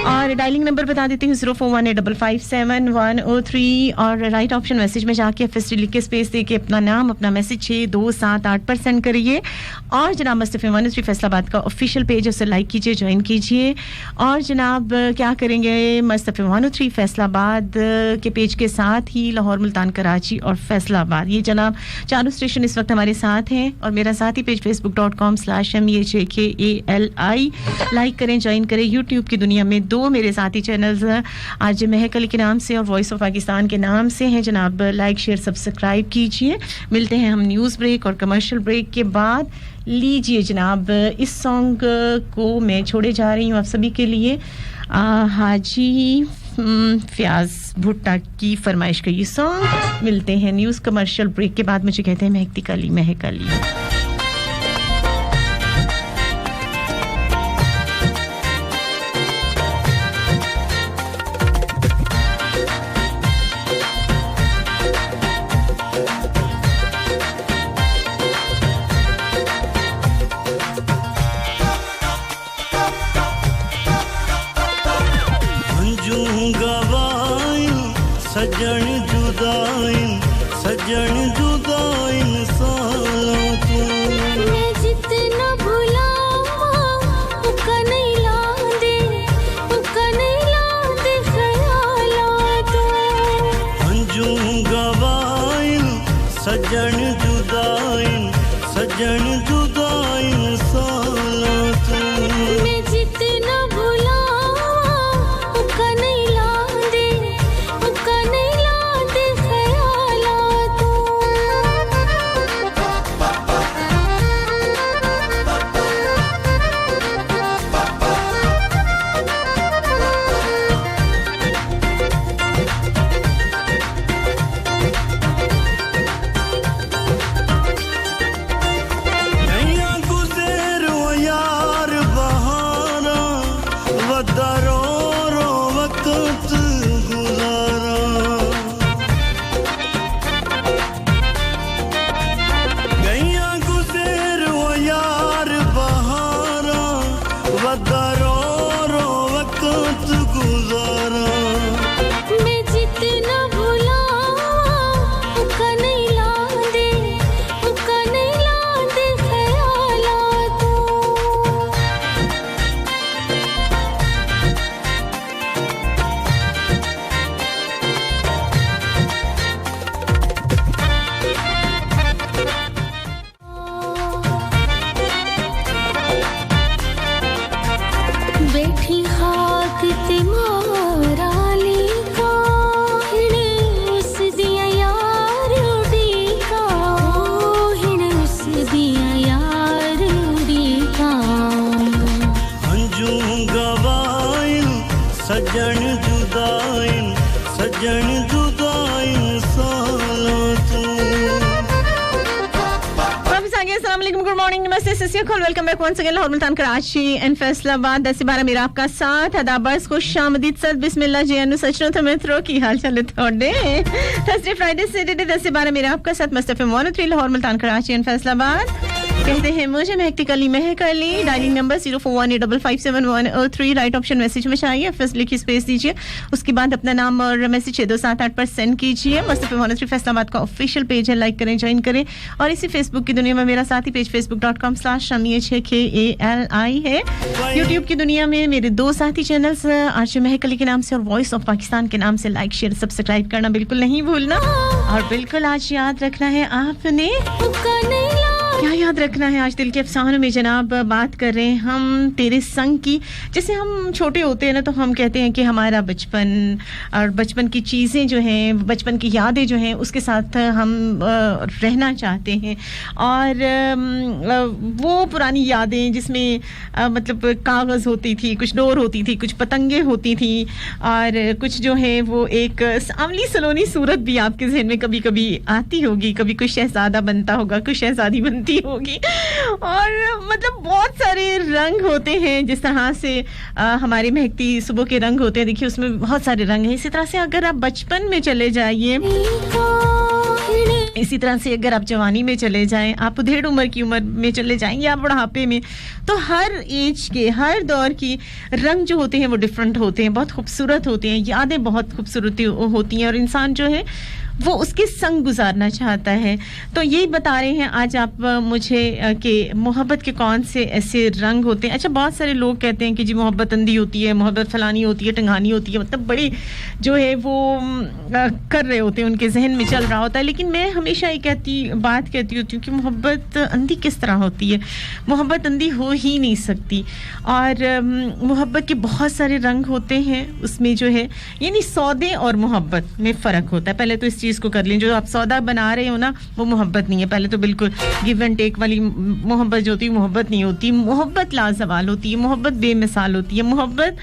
और डायलिंग नंबर बता देती हूँ 0418557103, और राइट ऑप्शन मैसेज में जाके FST लिख के स्पेस दे के अपना नाम अपना मैसेज 6278 पर सेंड करिए। और जनाब मसरफ 103 फैसलाबाद का ऑफिशियल पेज, उसे लाइक कीजिए, ज्वाइन कीजिए। और जनाब क्या करेंगे, मसरफ 103 फैसलाबाद के पेज के साथ ही लाहौर, मुल्तान, कराची और फैसलाबाद, ये जनाब चारों स्टेशन इस वक्त हमारे साथ हैं। और मेरा साथी पेज facebook.com/MEHAKALI लाइक करें, ज्वाइन करें। यूट्यूब की दुनिया में 2 मेरे साथी चैनल्स आज महक अली के नाम से और वॉइस ऑफ पाकिस्तान के नाम से हैं जनाब। लाइक शेयर सब्सक्राइब कीजिए। मिलते हैं हम न्यूज़ ब्रेक और कमर्शियल ब्रेक के बाद। लीजिए जनाब, इस सॉन्ग को मैं छोड़े जा रही हूँ आप सभी के लिए। हाजी फियाज भुट्टा की फरमाइश का ये सॉन्ग। मिलते हैं न्यूज़ कमर्शियल ब्रेक के बाद। मुझे कहते हैं महक अली।
जुदाइन सजन जुदाइन सालों तू
मैं जितना भुलावा उका नहीं लांदे ख्यालात
अंजुम गवाइन सजन जुदाइन सालों तू
मैं जितना भुलावा उका नहीं लांदे ख्यालात
नैया गुज़र वो यार बहारा वदरो रो वक्त गुजारा नैया गुज़र वो यार बहारा वदरो रो वक्त गुजारा
मैं जितना भुलावा उका नहीं लांदे ख्यालात बैठी खाक ते मारा ली का हिण उस दिया यार उड़ी का हिण उस दिया यार उड़ी का
अंजुम गवाइन सजन जुदाइन सालों तू
वापस आ गए। अस्सलाम वालेकुम, गुड मॉर्निंग, नमस्ते, सत कॉल, welcome back once again. Lahore Multan Karachi and Faisalabad 10 से 12 मेरा आपका साथ अदाबर्स को शामदीद सद बिस्मिल्लाह जी अनु सचनो तो मित्रों की हाल चाल है थोड़े थर्सडे फ्राइडे सैटरडे 10 से 12 मेरा आपका साथ मस्त एफएम 103 लाहौर मुल्तान कराची एंड फैसलाबाद। कहते हैं मुझे महकती कली Mehak Ali. Dialing number 0418557103 right option message में चाहिए, फर्स्ट लिखिए स्पेस दीजिए, उसके बाद अपना नाम और मैसेज 6278 पर सेंड कीजिए। मस्त एफएम 103 फैसलाबाद का ऑफिशियल पेज है, लाइक करें, ज्वाइन करें। और इसी फेसबुक की दुनिया में मेरा साथी पेज facebook.com/shamiakali है। यूट्यूब की दुनिया में मेरे दो साथी चैनल्स आरजे महक अली के नाम से और वॉइस ऑफ पाकिस्तान के नाम से लाइक शेयर सब्सक्राइब करना बिल्कुल नहीं भूलना। और बिल्कुल आज याद रखना है आपने,
उका नहीं
क्या याद रखना है, आज दिल के अफसानों में जनाब बात कर रहे हैं हम तेरे संग की। जैसे हम छोटे होते हैं ना तो हम कहते हैं कि हमारा बचपन और बचपन की चीज़ें जो हैं, बचपन की यादें जो हैं उसके साथ हम रहना चाहते हैं। और वो पुरानी यादें जिसमें मतलब कागज़ होती थी, कुछ डोर होती थी, कुछ पतंगे होती थी और कुछ जो है वो एक सांवली सलोनी सूरत भी आपके जहन में कभी कभी आती होगी। कभी कुछ शहजादा बनता होगा, कुछ शहजादी बनती होगी और मतलब बहुत सारे रंग होते हैं। जिस तरह से हमारे महकती सुबह के रंग होते हैं, देखिए उसमें बहुत सारे रंग हैं। इसी तरह से अगर आप बचपन में चले जाइए, इसी तरह से अगर आप जवानी में चले जाएं, आप उधेड़ उम्र की उम्र में चले जाएं या बुढ़ापे में, तो हर एज के हर दौर की रंग जो होते हैं वो डिफरेंट होते हैं, बहुत खूबसूरत होते हैं, यादें बहुत खूबसूरत होती हैं और इंसान जो है वो उसके संग गुजारना चाहता है। तो यही बता रहे हैं आज आप मुझे कि मोहब्बत के कौन से ऐसे रंग होते हैं। अच्छा, बहुत सारे लोग कहते हैं कि जी मोहब्बत अंधी होती है, मोहब्बत फलानी होती है, टंगानी होती है, मतलब बड़ी जो है वो कर रहे होते हैं, उनके जहन में चल रहा होता है। लेकिन मैं हमेशा ये बात कहती होती हूँ कि मोहब्बत अंधी किस तरह होती है, मोहब्बत अंधी हो ही नहीं सकती। और मोहब्बत के बहुत सारे रंग होते हैं उसमें जो है, यानी सौदे और मोहब्बत में फ़र्क होता है। पहले तो इस चीज़ को कर लें, जो आप सौदा बना रहे हो ना वो मोहब्बत नहीं है। पहले तो बिल्कुल गिव एंड टेक वाली मोहब्बत जो होती है मोहब्बत नहीं होती। मोहब्बत लाजवाल होती है, मोहब्बत बेमिसाल होती है, मोहब्बत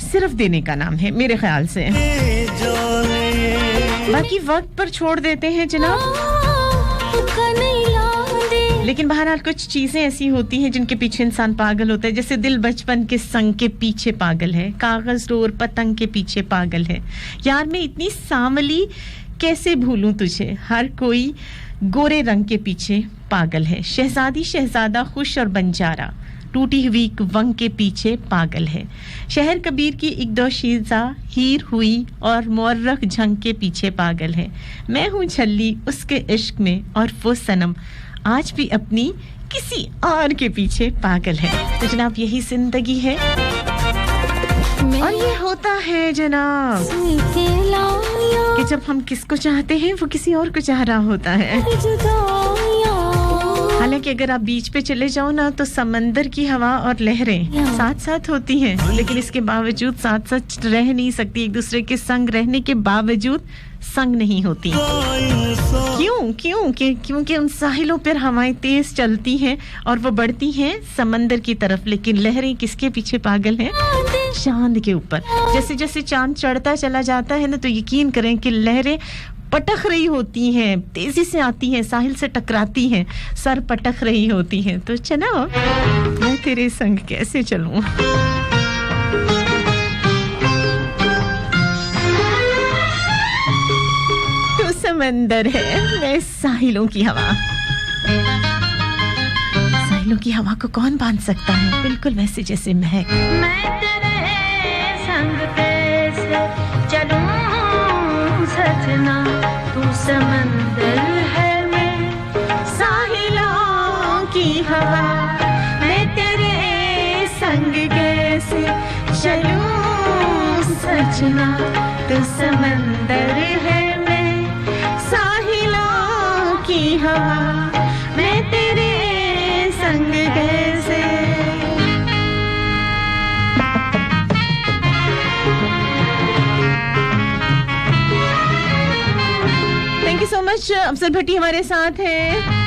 सिर्फ देने का नाम है मेरे ख्याल से। बाकी वक्त पर छोड़ देते हैं जनाब। लेकिन बहरहाल कुछ चीज़ें ऐसी होती हैं जिनके पीछे इंसान पागल होता है। जैसे दिल बचपन के संग के पीछे पागल है, कागज़ डोर पतंग के पीछे पागल है, यार मैं इतनी सांवली कैसे भूलूं तुझे, हर कोई गोरे रंग के पीछे पागल है, शहजादी शहजादा खुश और बंजारा टूटी हुई वंग के पीछे पागल है शहर कबीर की एक दो शीज़ा हीर हुई और मुअर्रख झंग के पीछे पागल है मैं हूँ छल्ली उसके इश्क में और वो सनम आज भी अपनी किसी और के पीछे पागल है तो जनाब यही जिंदगी है और ये होता है जनाब कि जब हम किसको चाहते हैं वो किसी और को चाह रहा होता है हालांकि अगर आप बीच पे चले जाओ ना तो समंदर की हवा और लहरें साथ-साथ होती हैं लेकिन इसके बावजूद साथ-साथ रह नहीं सकती एक दूसरे के संग रहने के बावजूद संग नहीं होती क्योंकि उन साहिलों पर हवाएं तेज चलती हैं और वो बढ़ती हैं समंदर की तरफ लेकिन लहरें किसके पीछे पागल हैं चांद के ऊपर जैसे जैसे चांद चढ़ता चला जाता है ना तो यकीन करें कि लहरें पटक रही होती हैं तेजी से आती हैं साहिल से टकराती हैं सर पटक रही होती हैं तो चलो मैं तेरे संग कैसे चलूं तू समंदर है मैं साहिलों की हवा साहिलों की हवा को कौन बांध सकता है बिल्कुल वैसे जैसे महक
मैं तेरे संग कैसे चलूं सजना तू समंदर है मैं
साहिलों की हवा मैं तेरे संग कैसे चलूं सजना तू समंदर है मैं साहिलों की हवा मैं तेरे संग कैसे thank you so much Afzal Bhatti हमारे साथ हैं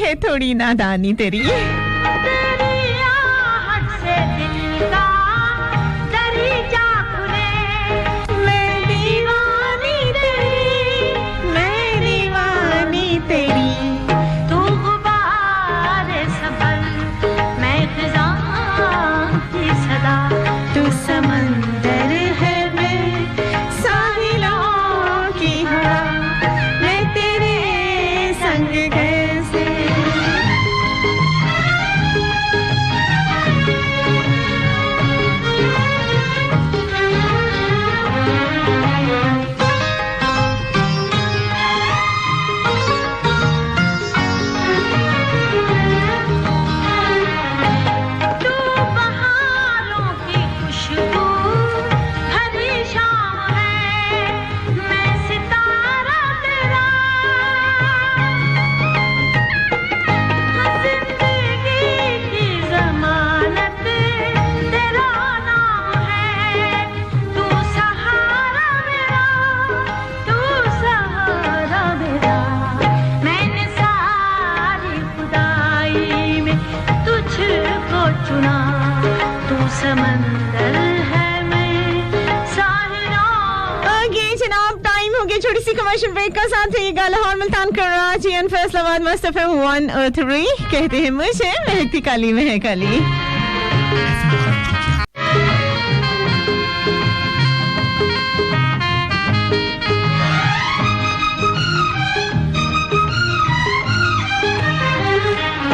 है थोड़ी नादानी तेरी
आहट से दिल का दरीचा खुले
मैं दीवानी तेरी
तू गुबार सबल मैं खिज़ां की सदा
तू समंदर है मैं साहिलों की हवा मैं तेरे संग कैसे
समंदर है मैं साहिलों
ओके जनाब टाइम हो गया छोटी सी कमर्शियल ब्रेक का साथ ही लाहौर मुल्तान कराची एंड फैसलाबाद मस्त एफएम 103 कहते हैं मुझे महकती काली में है काली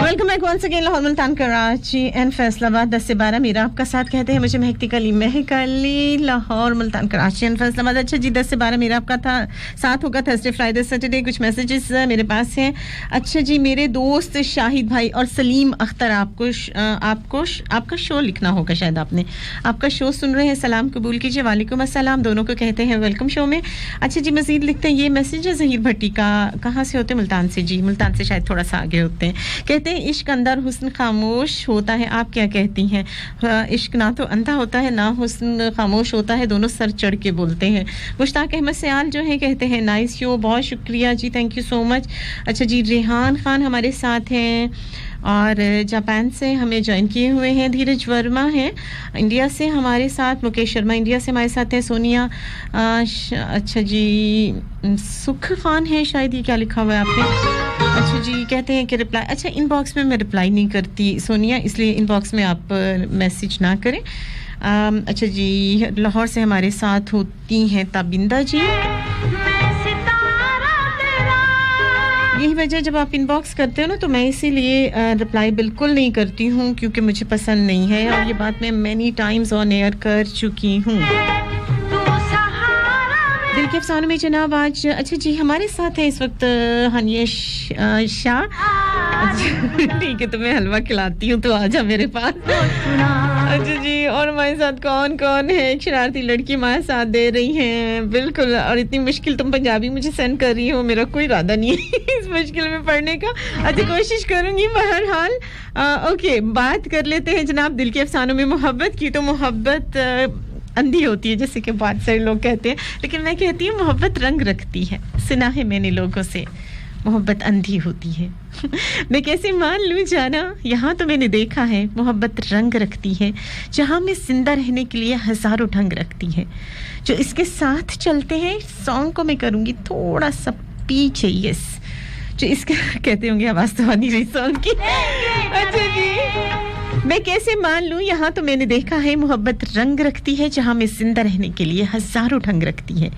welcome back once again Lahore Multan Karachi and Faisalabad 10 से 12 मेरा आपका साथ कहते हैं मुझे महकती कली महकली लाहौर मुल्तान कराची एंड फैसलाबाद अच्छा जी 10 से 12 मेरा आपका था साथ होगा थर्सडे फ्राइडे सैटरडे कुछ मैसेजेस मेरे पास हैं अच्छा जी मेरे दोस्त शाहिद भाई और सलीम अख्तर आपका शो लिखना होगा शायद आपने आपका शो सुन रहे हैं सलाम कबूल कीजिए वालेकुम अस्सलाम दोनों को कहते हैं वेलकम शो में अच्छा जी मजीद लिखते हैं ये मैसेज है ज़हीर भट्टी का कहाँ से होते मुल्तान से जी मुल्तान से शायद थोड़ा सा आगे होते हैं कहते हैं इश्क अंदर हुस्न खामोश होता है आप क्या कहती हैं इश्क ना तो अंधा होता है ना हुस्न खामोश होता है दोनों सर चढ़ के बोलते हैं मुश्ताक अहमद सयाल जो है कहते हैं नाइस शो बहुत शुक्रिया जी थैंक यू सो मच अच्छा जी रेहान खान हमारे साथ हैं और जापान से हमें ज्वाइन किए हुए हैं धीरज वर्मा हैं इंडिया से हमारे साथ मुकेश शर्मा इंडिया से हमारे साथ हैं सोनिया अच्छा जी सुख खान है शायद ये क्या लिखा हुआ है आपने अच्छा जी, कहते हैं कि रिप्लाई, अच्छा इनबॉक्स में मैं रिप्लाई नहीं करती सोनिया, इसलिए इनबॉक्स में आप मैसेज ना करें। अच्छा जी, लाहौर से हमारे साथ होती हैं ताबिंदा जी। यही वजह, जब आप इनबॉक्स करते हो ना तो मैं इसीलिए रिप्लाई बिल्कुल नहीं करती हूँ, क्योंकि मुझे पसंद नहीं है, और ये बात मैं मैनी टाइम्स ऑन एयर कर चुकी हूँ। दिल के अफसानों में जनाब आज, अच्छा जी हमारे साथ है इस वक्त हानिया शाह। ठीक है, तुम्हें हलवा खिलाती हूँ तो आजा मेरे पास। अच्छा जी, और हमारे साथ कौन कौन है? एक शरारती लड़की हमारे साथ दे रही हैं, बिल्कुल, और इतनी मुश्किल तुम पंजाबी मुझे सेंड कर रही हो, मेरा कोई इरादा नहीं है इस मुश्किल में पढ़ने का। अच्छा, कोशिश करूंगी बहरहाल। ओके, बात कर लेते हैं जनाब दिल के अफसानों में मोहब्बत की। तो मोहब्बत अंधी होती है, जैसे कि बहुत सारे लोग कहते हैं, लेकिन मैं कहती हूँ मोहब्बत रंग रखती है। सुना है मैंने लोगों से, मोहब्बत अंधी होती है। मैं कैसे मान लूँ जाना, यहाँ तो मैंने देखा है मोहब्बत रंग रखती है, जहाँ में जिंदा रहने के लिए हज़ारों ढंग रखती है। जो इसके साथ चलते हैं, सॉन्ग को मैं करूँगी थोड़ा सा पीछे, यस, जो इसके कहते होंगे आवाज़ तो आ नहीं रही सॉन्ग की। अच्छा जी, मैं कैसे मान लूं, यहाँ तो मैंने देखा है मोहब्बत रंग रखती है, जहाँ में जिंदा रहने के लिए हज़ारों ढंग रखती है।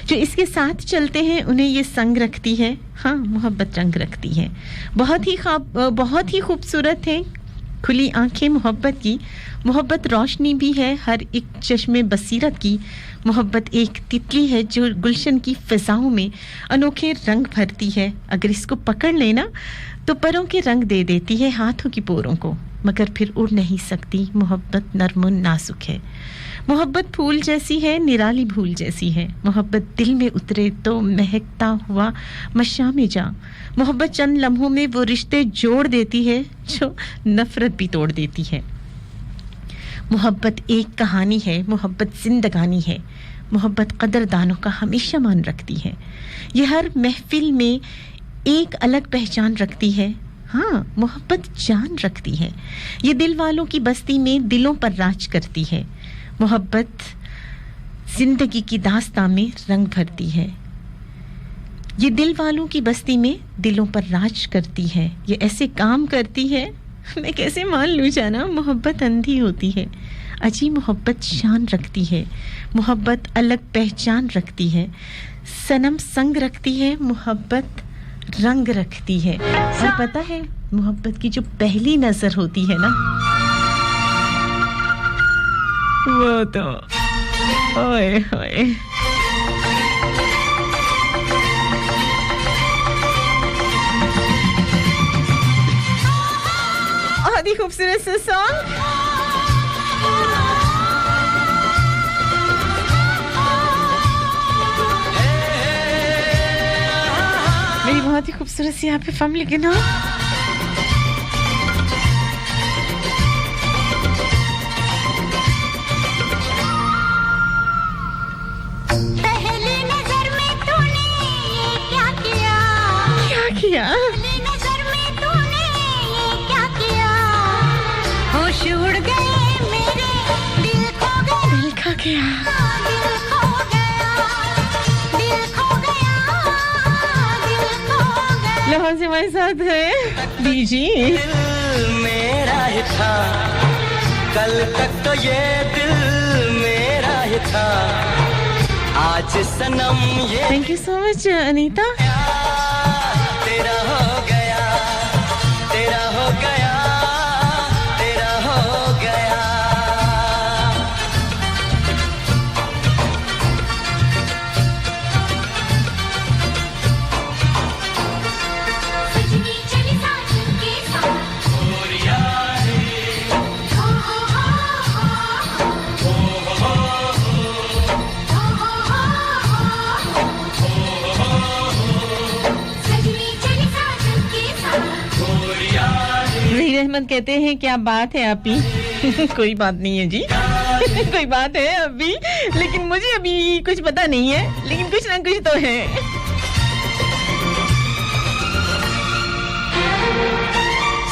जो इसके साथ चलते हैं उन्हें ये संग रखती है। हाँ, मोहब्बत रंग रखती है। बहुत ही खूबसूरत है खुली आंखें मोहब्बत की। मोहब्बत रोशनी भी है हर एक चश्मे बसीरत की। मोहब्बत एक तितली है जो गुलशन की फिजाओं में अनोखे रंग भरती है। अगर इसको पकड़ लेना तो परों के रंग दे देती है हाथों की पोरों को, मगर फिर उड़ नहीं सकती। मोहब्बत नर्म नाजुक है। मोहब्बत फूल जैसी है, निराली भूल जैसी है। मोहब्बत दिल में उतरे तो महकता हुआ मशा में जा। मोहब्बत चंद लम्हों में वो रिश्ते जोड़ देती है जो नफरत भी तोड़ देती है। मोहब्बत एक कहानी है, मोहब्बत जिंदगानी है। मोहब्बत कदरदानों का हमेशा मान रखती है। ये हर महफिल में एक अलग पहचान रखती है। हाँ, मोहब्बत जान रखती है। ये दिल वालों की बस्ती में दिलों पर राज करती है। मोहब्बत जिंदगी की दास्तां में रंग भरती है। ये दिल वालों की बस्ती में दिलों पर राज करती है। ये ऐसे काम करती है, मैं कैसे मान लूँ जाना, मोहब्बत अंधी होती है। अजी मोहब्बत शान रखती है। मोहब्बत अलग पहचान रखती है। सनम संग रखती है। मोहब्बत रंग रखती है। और पता है, मोहब्बत की जो पहली नजर होती है ना, वो तो ओए होए, बहुत ही खूबसूरत सा सॉन्ग। मेरी बहुत ही खूबसूरत सी यहाँ पे फैमिली के नाम।
पहली नजर में तूने ये क्या किया?
क्या किया?
पहली नजर में तूने ये क्या किया? होश उड़ गए मेरे, दिल खो गया।
दिल खा गया।
दिल खो गया, दिल खो गया, दिल खो गया।
लाहौर से हमारे साथ है बीजी।
दिल मेरा ही था, कल तक तो ये दिल मेरा ही था, आज सनम ये
thank you so much Anita.
तेरा हो गया, तेरा हो गया, तेरा हो गया।
सजनी चली साजन के साथ,
गोरिया
हो हो हो सजनी चली साजन के साथ।
ज़हीर अहमद कहते हैं क्या बात है आप ही। कोई बात नहीं है जी। कोई बात है अभी, लेकिन मुझे अभी कुछ पता नहीं है, लेकिन कुछ ना कुछ तो है।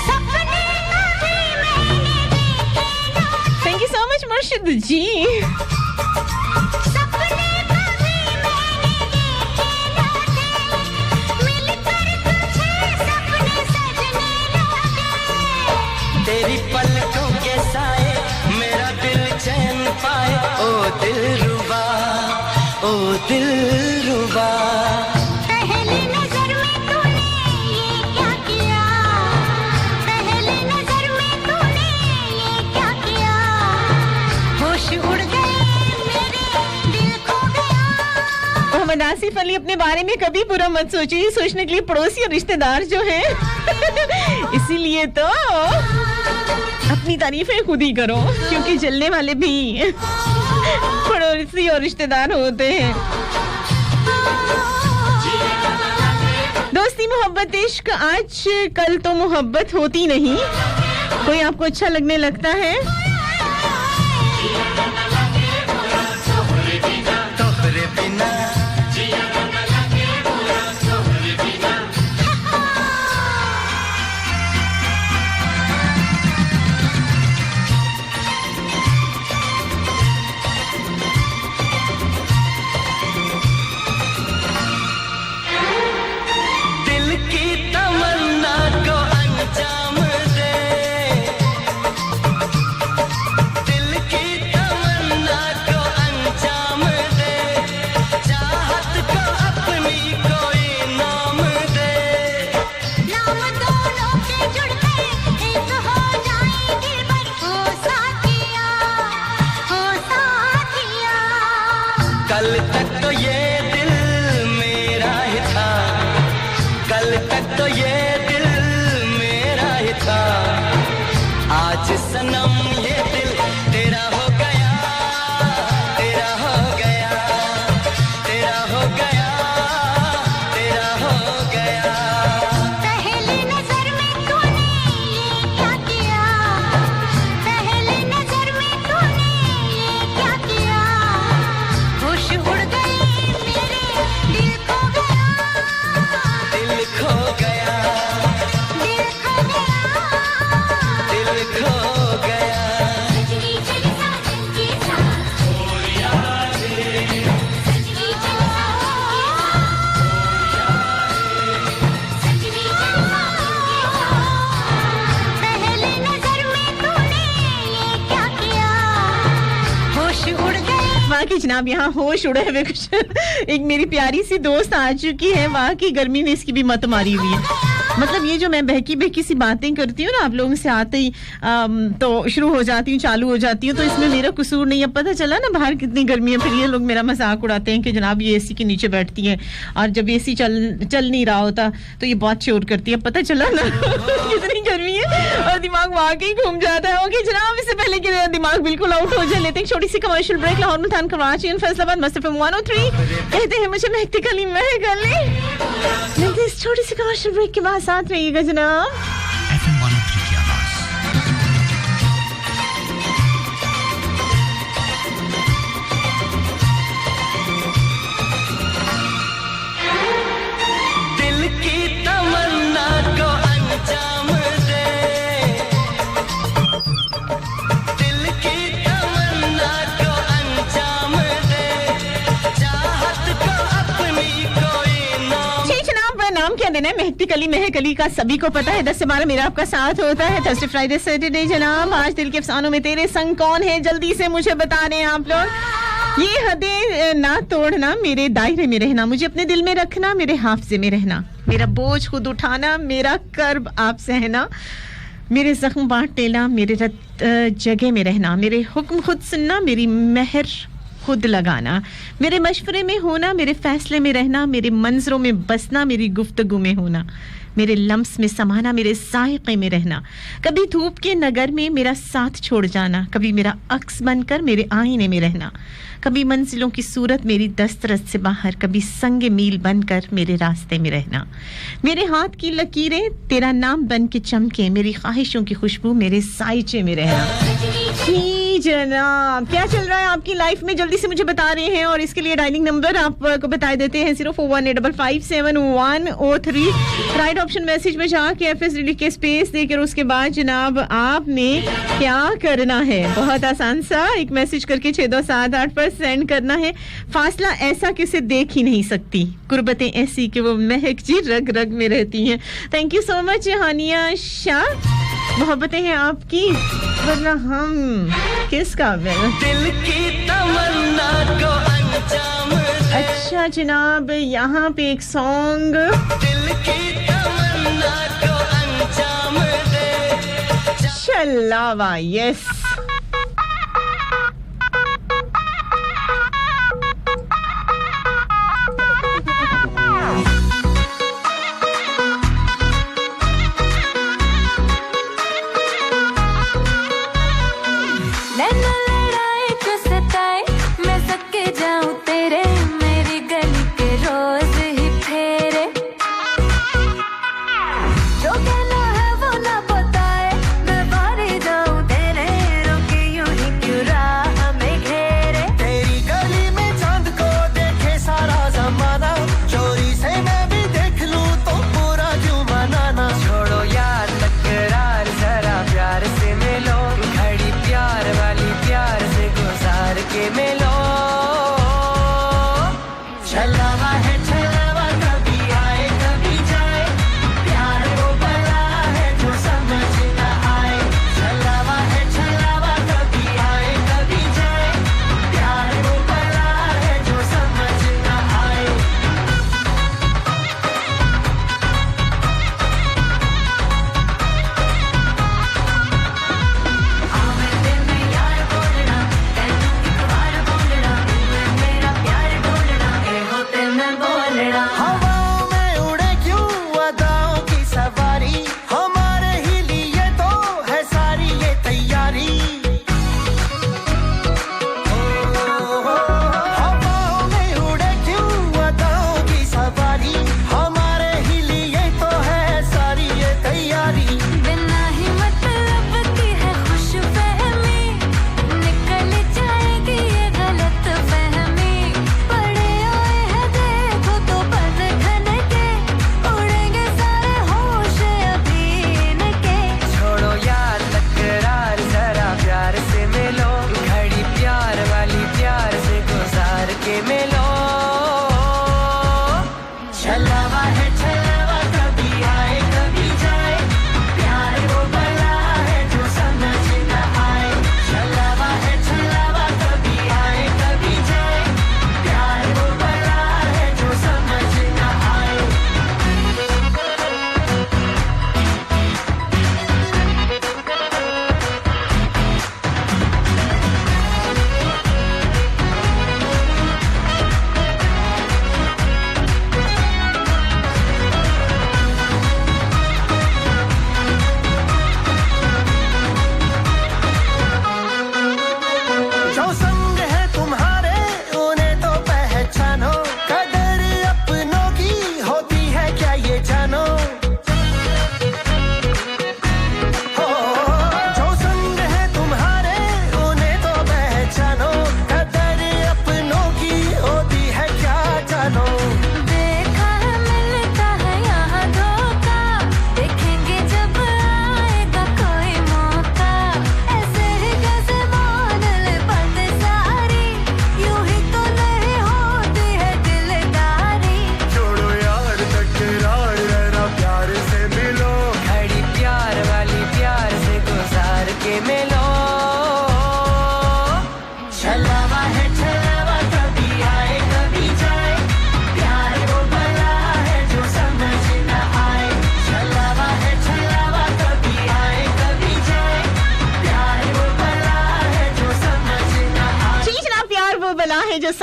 सपने कभी मैंने देखे ना,
थैंक यू सो मच मुर्शिद जी।
सपने कभी मैंने देखे ना थे, मिलकर तुझे
दिलरुबा
पहली नजर में तूने ये क्या किया, पहली नजर में तूने ये क्या किया, होश उड़ गए मेरे दिल खो गया।
मोहम्मद आसिफ अली, अपने बारे में कभी बुरा मत सोचिए, सोचने के लिए पड़ोसी और रिश्तेदार जो हैं इसीलिए तो अपनी तारीफें खुद ही करो, क्योंकि जलने वाले भी पड़ोसी और रिश्तेदार होते हैं। दोस्ती मोहब्बत इश्क आज कल तो मोहब्बत होती नहीं, कोई आपको अच्छा लगने लगता है
तोहरे बिना कल तक तो ये दिल मेरा ही था, कल तक तो ये दिल मेरा ही था, आज सनम ये दिल तेरा हो गया, तेरा हो गया, तेरा हो गया, तेरा हो गया।
पहली नजर में तूने ये क्या किया, पहली नजर में तूने ये क्या किया, होश उड़ गए मेरे दिल खो गया,
दिल खो गया,
दिल खो गया,
दिल खो गया।
सजनी चली साजन के साथ, सजनी चली साजन के साथ, सजनी चली साजन के साथ। पहली नजर में तूने ये क्या किया, होश उड़ गए।
वहाँ की जनाब यहाँ होश उड़े हुए कुछ एक मेरी प्यारी सी दोस्त आ चुकी है, वहाँ की गर्मी ने इसकी भी मत मारी हुई है। मतलब ये जो मैं बहकी बहकी सी बातें करती हूँ ना आप लोगों से आते ही तो शुरू हो जाती हूँ, चालू हो जाती हूँ, तो इसमें मेरा कसूर नहीं है। पता चला ना बाहर कितनी गर्मी है, फिर ये लोग मेरा मजाक उड़ाते हैं कि जनाब ये एसी के नीचे बैठती है और जब एसी चल नहीं रहा होता तो ये बहुत शोर करती है। पता चला ना कितनी गर्मी है और दिमाग वाकई घूम जाता है। ओके जनाब, इससे पहले कि दिमाग बिल्कुल आउट हो जाए लेते हैं छोटी सी commercial break. Lahore, Multan, Karachi and Faisalabad, मस्त एफएम 103 कहते हैं मुझे महकती कली महकली। लेकिन इस छोटी सी कमर्शियल ब्रेक के बाद साथ रहिएगा जनाब।
FM 103 की आवाज।
दिल की तमन्ना को अंजाम दे, दिल की तमन्ना को अंजाम दे, चाहत को अपनी कोई नाम।
जी जनाब, नाम क्या देना है? महकती कली महकली का सभी को पता है। 10 से 12 मेरा आपका साथ होता है थर्सडे फ्राइडे सैटरडे। जनाब आज दिल के अफसानों में तेरे संग कौन है, जल्दी से मुझे बता दें आप लोग। ये हदें ना तोड़ना, मेरे दायरे में रहना, मुझे अपने दिल में रखना, मेरे हाफजे में रहना, मेरा बोझ खुद उठाना, मेरा कर्ब आप सहना, मेरे जख्म बांट लेना, मेरे जगह में रहना, मेरे हुक्म खुद सुनना, मेरी मेहर खुद लगाना, मेरे मशवरे में होना, मेरे फैसले में रहना, मेरे मंजरों में बसना, मेरी गुफ्तगू में होना, मेरे लम्स में समाना, मेरे जायके में रहना, कभी धूप के नगर में मेरा साथ छोड़ जाना, कभी मेरा अक्स बनकर मेरे आईने में रहना, कभी मंजिलों की सूरत मेरी दस्तरस से बाहर, कभी संग मील बनकर मेरे रास्ते में रहना, मेरे हाथ की लकीरें तेरा नाम बन के चमके, मेरी ख्वाहिशों की खुशबू मेरे साइचे में रहना। जी जनाब, क्या चल रहा है आपकी लाइफ में, जल्दी से मुझे बता रहे हैं। और इसके लिए डायलिंग नंबर आपको बता देते हैं 0418557103। राइट ऑप्शन मैसेज में जाके एफएस लिख के स्पेस देकर उसके बाद जनाब आपने क्या करना है, बहुत आसान सा, एक मैसेज करके 6278 पर सेंड करना है। फासला ऐसा किसे देख ही नहीं सकती, गुर्बतें ऐसी कि वो महक जी रग रग में रहती हैं। थैंक यू सो मच हानिया शाह, मोहब्बतें हैं आपकी वरना हम किसका?
दिल की तमन्ना को अंजाम
अच्छा जनाब यहाँ पे एक सॉन्ग
दिल की तमन्ना को अंजाम दे
चलावा यस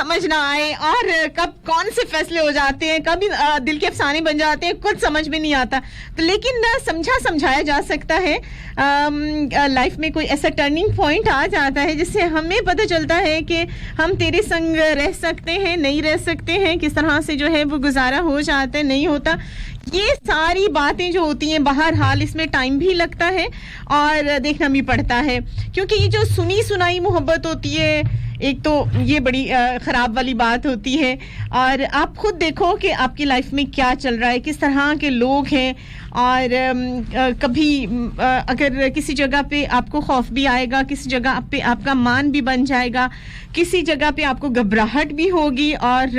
समझ ना आए और कब कौन से फैसले हो जाते हैं कभी दिल के अफसाने बन जाते हैं कुछ समझ में नहीं आता तो लेकिन समझाया जा सकता है लाइफ में कोई ऐसा टर्निंग पॉइंट आ जाता है जिससे हमें पता चलता है कि हम तेरे संग रह सकते हैं नहीं रह सकते हैं किस तरह से जो है वो गुजारा हो जाता है नहीं होता ये सारी बातें जो होती हैं बहरहाल इसमें टाइम भी लगता है और देखना भी पड़ता है क्योंकि ये जो सुनी सुनाई मोहब्बत होती है एक तो ये बड़ी खराब वाली बात होती है और आप खुद देखो कि आपकी लाइफ में क्या चल रहा है किस तरह के लोग हैं और कभी अगर किसी जगह पे आपको खौफ भी आएगा किसी जगह पे आपका मान भी बन जाएगा किसी जगह पे आपको घबराहट भी होगी और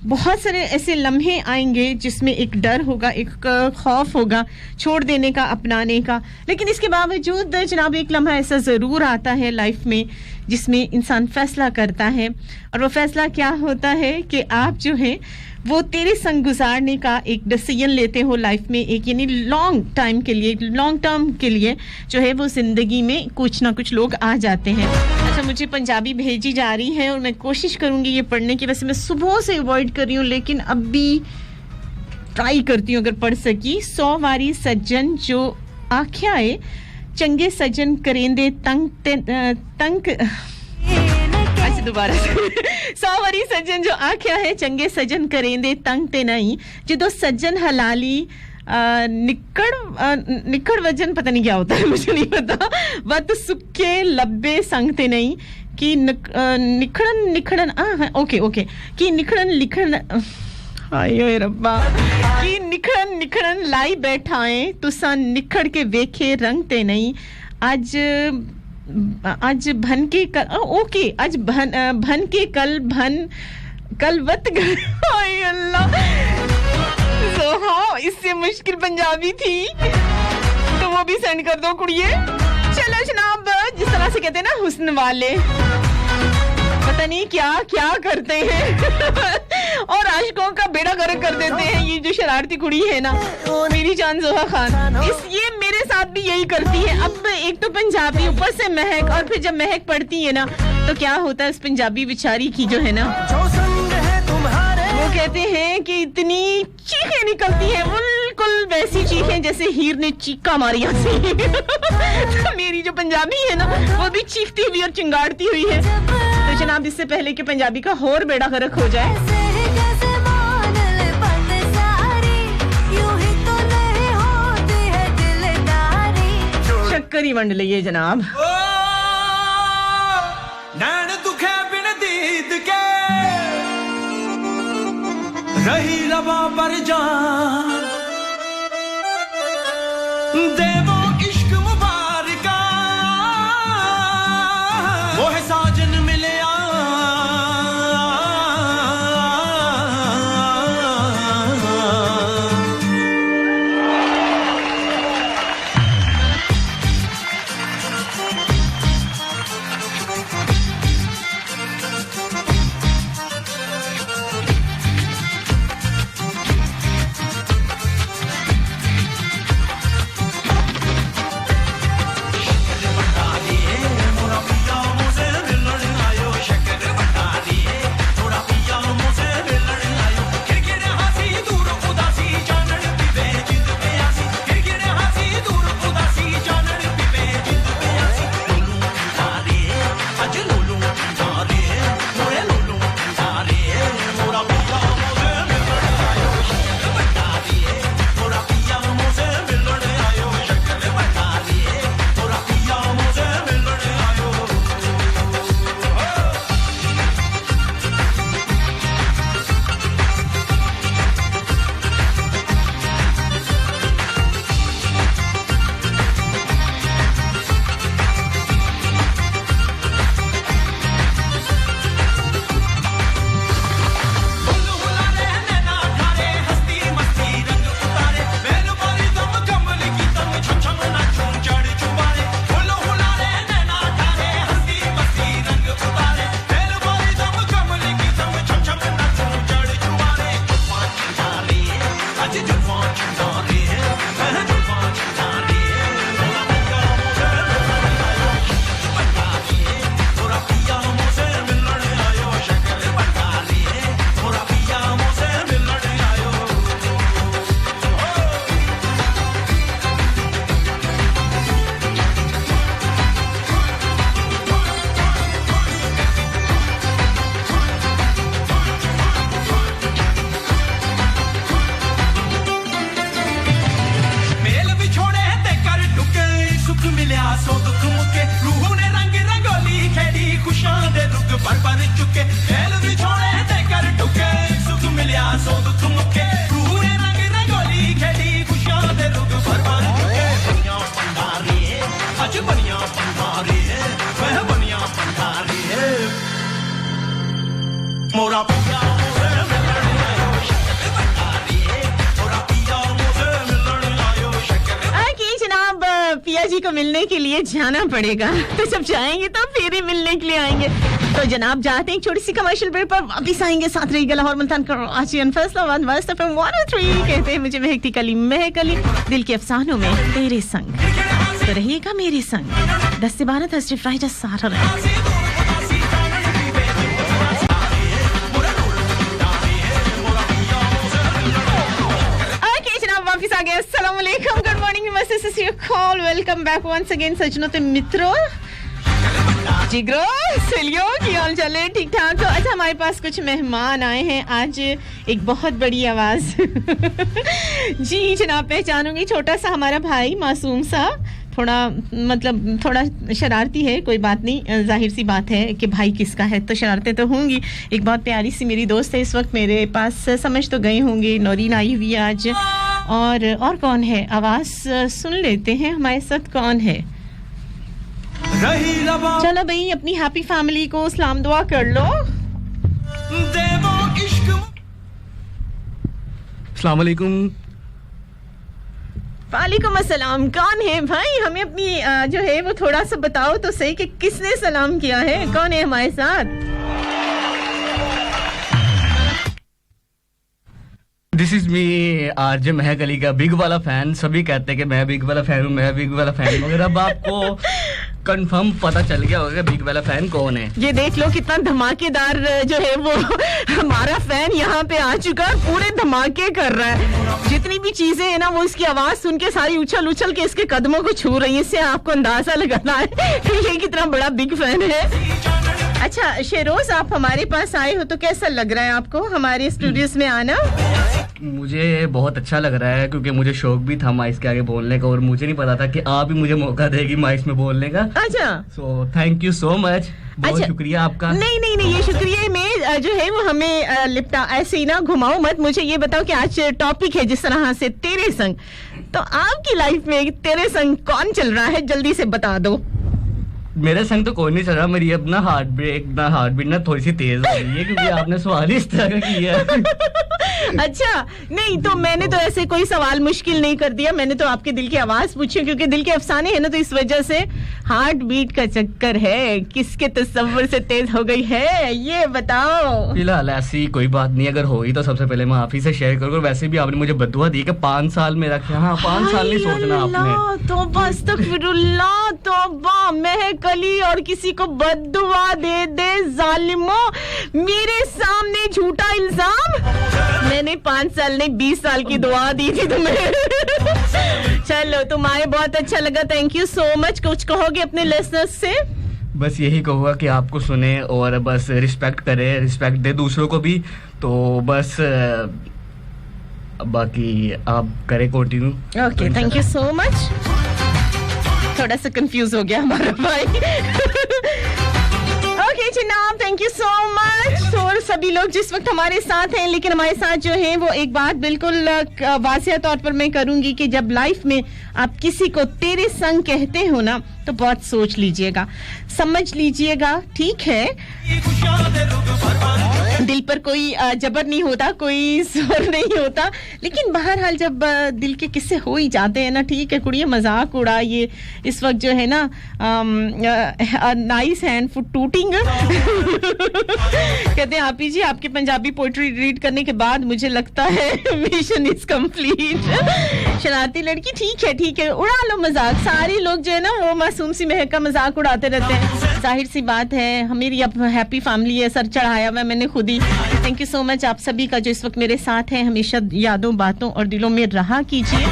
बहुत सारे ऐसे लम्हे आएंगे जिसमें एक डर होगा, एक खौफ होगा छोड़ देने का, अपनाने का, लेकिन इसके बावजूद जनाब एक लम्हा ऐसा ज़रूर आता है लाइफ में जिसमें इंसान फैसला करता है, और वो फैसला क्या होता है कि आप जो है वो तेरे संग गुजारने का एक डिसीजन लेते हो लाइफ में, एक यानी लॉन्ग टाइम के लिए, लॉन्ग टर्म के लिए जो है वो ज़िंदगी में कुछ ना कुछ लोग आ जाते हैं। अच्छा, मुझे पंजाबी भेजी जा रही है और मैं कोशिश करूंगी ये पढ़ने की, वैसे मैं सुबह से अवॉइड कर रही हूँ लेकिन अब भी ट्राई करती हूँ अगर पढ़ सकी। 100 वारी सज्जन जो आख्या है चंगे सज्जन करेंदे तंग अच्छा दोबारा 100 वारी सज्जन जो आख्या है चंगे सज्जन करेंदे तंग ते नहीं, जदों सज्जन हलाली निकड़ वजन पता नहीं क्या होता है, मुझे नहीं पता, वत सुक्के लब्बे संगते नहीं कि निखड़न ओके कि निखड़न लिखन हाय रब्बा कि निखड़न लाई बैठाएं तुसा निखड़ के वेखे रंगते नहीं, आज भन के कल ओके आज भन के कल वत हाय अल्लाह, हाँ इससे मुश्किल पंजाबी थी तो वो भी सेंड कर दो कुड़िए। चलो जनाब, जिस तरह से कहते हैं ना हुस्न वाले पता नहीं क्या क्या करते हैं और आशिकों का बेड़ा गर्क कर देते हैं, ये जो शरारती कुड़ी है ना मेरी जान जोहा खान, ये मेरे साथ भी यही करती है। अब एक तो पंजाबी ऊपर से महक, और फिर जब महक पड़ती है ना तो क्या होता है उस पंजाबी बेचारी की जो है ना, वो कहते हैं कि इतनी चीखें निकलती हैं, बिल्कुल वैसी चीखें जैसे हीर ने चीखा मारी थी। तो मेरी जो पंजाबी है ना वो भी चीखती हुई और चिंगाड़ती हुई है। तो जनाब इससे पहले कि पंजाबी का और बेड़ा गर्क हो जाए, शक्कर ही वंड लिए जनाब।
नैन दुखे बिन दीद के रही रवा पर जान, देवो इश्क मुबारका मोह साजन मिले
को मिलने के लिए जाना पड़ेगा, तो जब जाएंगे तो फिर ही मिलने के लिए आएंगे। तो जनाब जाते हैं छोटी सी कमर्शियल ब्रेक पर, वापिस आएंगे साथ रही लाहौर मुल्तान कराची फैसलाबाद मस्त एफएम 103। कहते हैं मुझे महकती महकली दिल के अफसानों में तेरे संग, तो रहिएगा मेरे संग 10 से 12 थर्सडे फ्राइडे सारा रहे। अस्सलाम वालेकुम, good morning, call welcome back once again सजनों ते मित्रों, जिगरो सलियो की हाल चाल है, ठीक ठाक। तो अच्छा, हमारे पास कुछ मेहमान आए हैं आज, एक बहुत बड़ी आवाज जी जनाब पहचानूंगी, छोटा सा हमारा भाई मासूम सा, थोड़ा मतलब थोड़ा शरारती है, कोई बात नहीं, जाहिर सी बात है कि भाई किसका है तो शरारतें तो होंगी। एक बहुत प्यारी सी मेरी दोस्त है इस वक्त मेरे पास, समझ तो गई होंगी, नौरीन आई हुई है आज। और कौन है, आवाज सुन लेते हैं, हमारे साथ कौन है। चलो भाई, अपनी हैप्पी फैमिली को सलाम दुआ कर लो।
अस्सलाम वालेकुम।
वालेकुम अस्सलाम, कौन है भाई, हमें अपनी जो है वो थोड़ा सा बताओ तो सही कि किसने सलाम किया है, कौन है हमारे साथ।
दिस इज मी आरजे महक अली का बिग वाला फैन। सभी कहते हैं कि मैं बिग वाला फैन हूँ, मैं बिग वाला फैन हूँ, मगर अब आपको कंफर्म पता चल गया होगा बिग वाला फैन कौन है।
ये देख लो कितना धमाकेदार जो है वो हमारा फैन यहाँ पे आ चुका है, पूरे धमाके कर रहा है, जितनी भी चीजें है ना वो इसकी आवाज सुन के सारी उछल उछल के इसके कदमों को छू रही है, इससे आपको अंदाजा लगाना है ये कितना बड़ा बिग फैन है। अच्छा शेरोज, आप हमारे पास आए हो तो कैसा लग रहा है आपको हमारे स्टूडियोज में आना?
मुझे बहुत अच्छा लग रहा है, क्योंकि मुझे शौक भी था माइक के आगे बोलने का, और मुझे नहीं पता था कि आप ही मुझे मौका देगी माइक में बोलने का।
अच्छा,
so thank you so much, बहुत शुक्रिया आपका।
नहीं, ये शुक्रिया में जो है वो हमें लिपटा ऐसे ही ना घुमाओ मत। मुझे ये बताओ कि आज टॉपिक है जिस तरह से तेरे संग, तो आपकी लाइफ में तेरे संग कौन चल रहा है, जल्दी से बता दो।
मेरे संग तो कोई नहीं चल रहा, मेरी अपना हार्ट बीट ना थोड़ी सी तेज हो रही है, क्योंकि आपने सवाल इस तरह का किया है।
अच्छा, नहीं तो मैंने तो ऐसे कोई सवाल मुश्किल नहीं कर दिया, मैंने तो आपके दिल की आवाज पूछी, क्योंकि दिल के अफसाने हैं ना, तो इस वजह से हार्ट बीट का चक्कर है, किसके तस्वर से तेज हो गई है ये बताओ।
फिलहाल ऐसी कोई बात नहीं, अगर होगी तो सबसे पहले मैं आप ही से शेयर करूँ। वैसे भी आपने मुझे बद्दुआ दी कि 5 साल में रखे, हाँ 5 साल नहीं सोचना आपने।
तौबा अस्तगफिरुल्लाह, तौबा महकली, और किसी को बद्दुआ दे दे जालिमो, मेरे सामने झूठा इल्जाम। मैंने 5 साल नहीं 20 साल की दुआ दी थी तुम्हें। चलो तुम्हारे बहुत अच्छा लगा, थैंक यू सो मच। कुछ कहोगे अपने लिसनर्स से?
बस यही कहूँगा कि आपको सुने और बस रिस्पेक्ट करे, रिस्पेक्ट दे दूसरों को भी, तो बस बाकी आप करें continue.
Okay, thank you so much. थोड़ा सा कंफ्यूज हो गया हमारा भाई। ओके जनाब, थैंक यू सो मच। और सभी लोग जिस वक्त हमारे साथ हैं, लेकिन हमारे साथ जो है वो एक बात बिल्कुल वाज़िह तौर पर मैं करूंगी कि जब लाइफ में आप किसी को तेरे संग कहते हो ना, तो बहुत सोच लीजिएगा, समझ लीजिएगा, ठीक है। दिल पर कोई जबर नहीं होता, कोई जोर नहीं होता, लेकिन बहरहाल जब दिल के किस्से हो ही जाते हैं ना, ठीक है कुड़िए, मजाक उड़ा, ये इस वक्त जो है ना नाइस हैंड फुट टूटिंग कहते हैं आप ही जी, आपके पंजाबी पोइट्री रीड करने के बाद मुझे लगता है मिशन इज कंप्लीट। शरारती लड़की, ठीक है उड़ा लो मजाक, सारे लोग जो है ना वो मासूम सी महक का मजाक उड़ाते रहते हैं, जाहिर सी बात है। मेरी अब हैप्पी फैमिली है, सर चढ़ाया हुआ मैंने खुद ही। थैंक यू सो मच आप सभी का जो इस वक्त मेरे साथ है, हमेशा यादों बातों और दिलों में रहा कीजिए,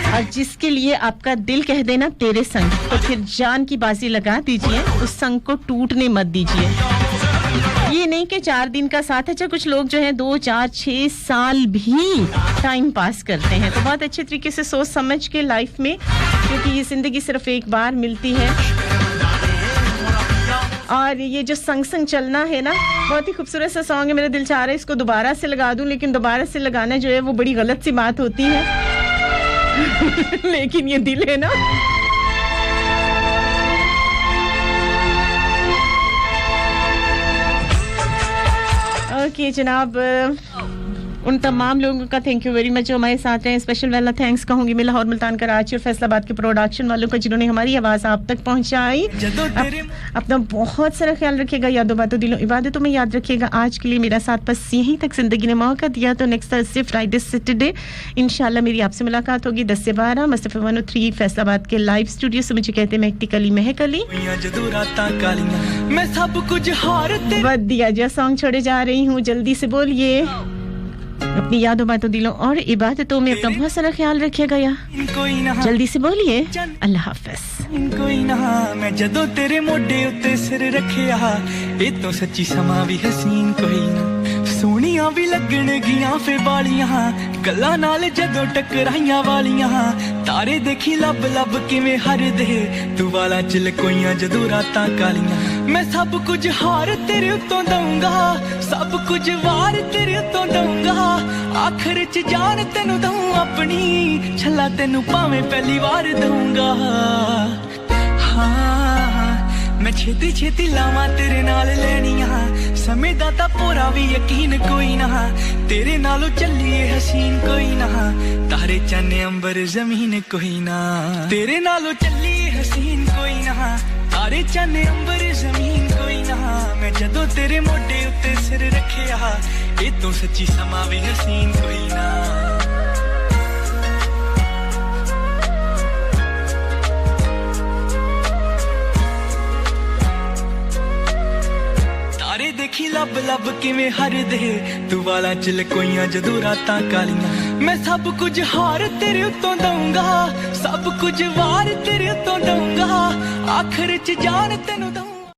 और जिसके लिए आपका दिल कह देना तेरे संग, तो फिर जान की बाजी लगा दीजिए, उस संग को टूटने मत दीजिए। ये नहीं कि 4 दिन का साथ है, अच्छा कुछ लोग जो है 2, 4, 6 साल भी टाइम पास करते हैं, तो बहुत अच्छे तरीके से सोच समझ के लाइफ में, क्योंकि ये जिंदगी सिर्फ एक बार मिलती है। और ये जो संग संग चलना है ना, बहुत ही खूबसूरत सा सॉन्ग है, मेरा दिल चाह रहा है इसको दोबारा से लगा दूं, लेकिन दोबारा से लगाना जो है वो बड़ी गलत सी बात होती है लेकिन ये दिल है ना। ओके जनाब, उन तमाम लोगों का थैंक यू वेरी मच जो हमारे साथ रहे स्पेशल वाला थैंक्स कहूंगी मैं लाहौर मुल्तान कराची और फैसलाबाद के प्रोडक्शन वालों को जिन्होंने हमारी आवाज आप तक पहुंचाई अपना बहुत सारा ख्याल रखिएगा यादों बातों दिलों इबादतों में याद रखिएगा आज के लिए मेरा साथ बस यहीं तक जिंदगी ने मौका दिया तो नेक्स्ट थर्सडे फ्राइडे सैटरडे इंशाल्लाह मेरी आपसे मुलाकात होगी 10 से 12 मस्त एफएम 103 फैसलाबाद के लाइव स्टूडियो से मुझे कहते हैं महक अली महक अली
मैं सब कुछ हार ते
वदिया जो सॉन्ग छोड़े जा रही हूँ जल्दी से बोलिए अपनी यादों बातों दिलों और इबादतों में अपना बहुत सारा ख्याल रखिएगा यार
कोई ना
जल्दी से बोलिए अल्लाह हाफिज
कोई ना मैं जदों तेरे मोढे उत्ते सिर रखिया ए तो सच्ची समा भी हसीन कोई ना सोहणियां भी लगण गियां फे वालियां गल्लां नाल जदों टकराइयां वालियां तारे देखी लब लब किवें हरदे तू वाला चिल कोइयां जदों रातां कालियां मैं सब कुछ हार तेरे उत्तों दूंगा सब कुछ वार तेरे उत्तों दूंगा आखिर च जान तेनू दूं अपनी छल्ला तेनू भावें पहली बार दूंगा हाँ मैं छेती छेती लावां तेरे नाल लैनियां समय दा तां पूरा भी यकीन कोई ना तेरे नालों चलिए हसीन कोई ना तारे चन्ने अंबर जमीन कोई ना तेरे नालों चलिए हसीन कोई ना तारे चन्ने अंबर जमीन कोई ना मैं जदों तेरे मोढे उत्ते सिर रखिया ए तो सच्ची समा भी हसीन कोई ना तारे देखी लब लब किवें हरदे तू वाला चिल कोइयां जदों रातां कालियां मैं सब कुछ हार तेरे उत्तों दूंगा सब कुछ वार तेरे उत्तों दूंगा आखिर च जान तेनू दूं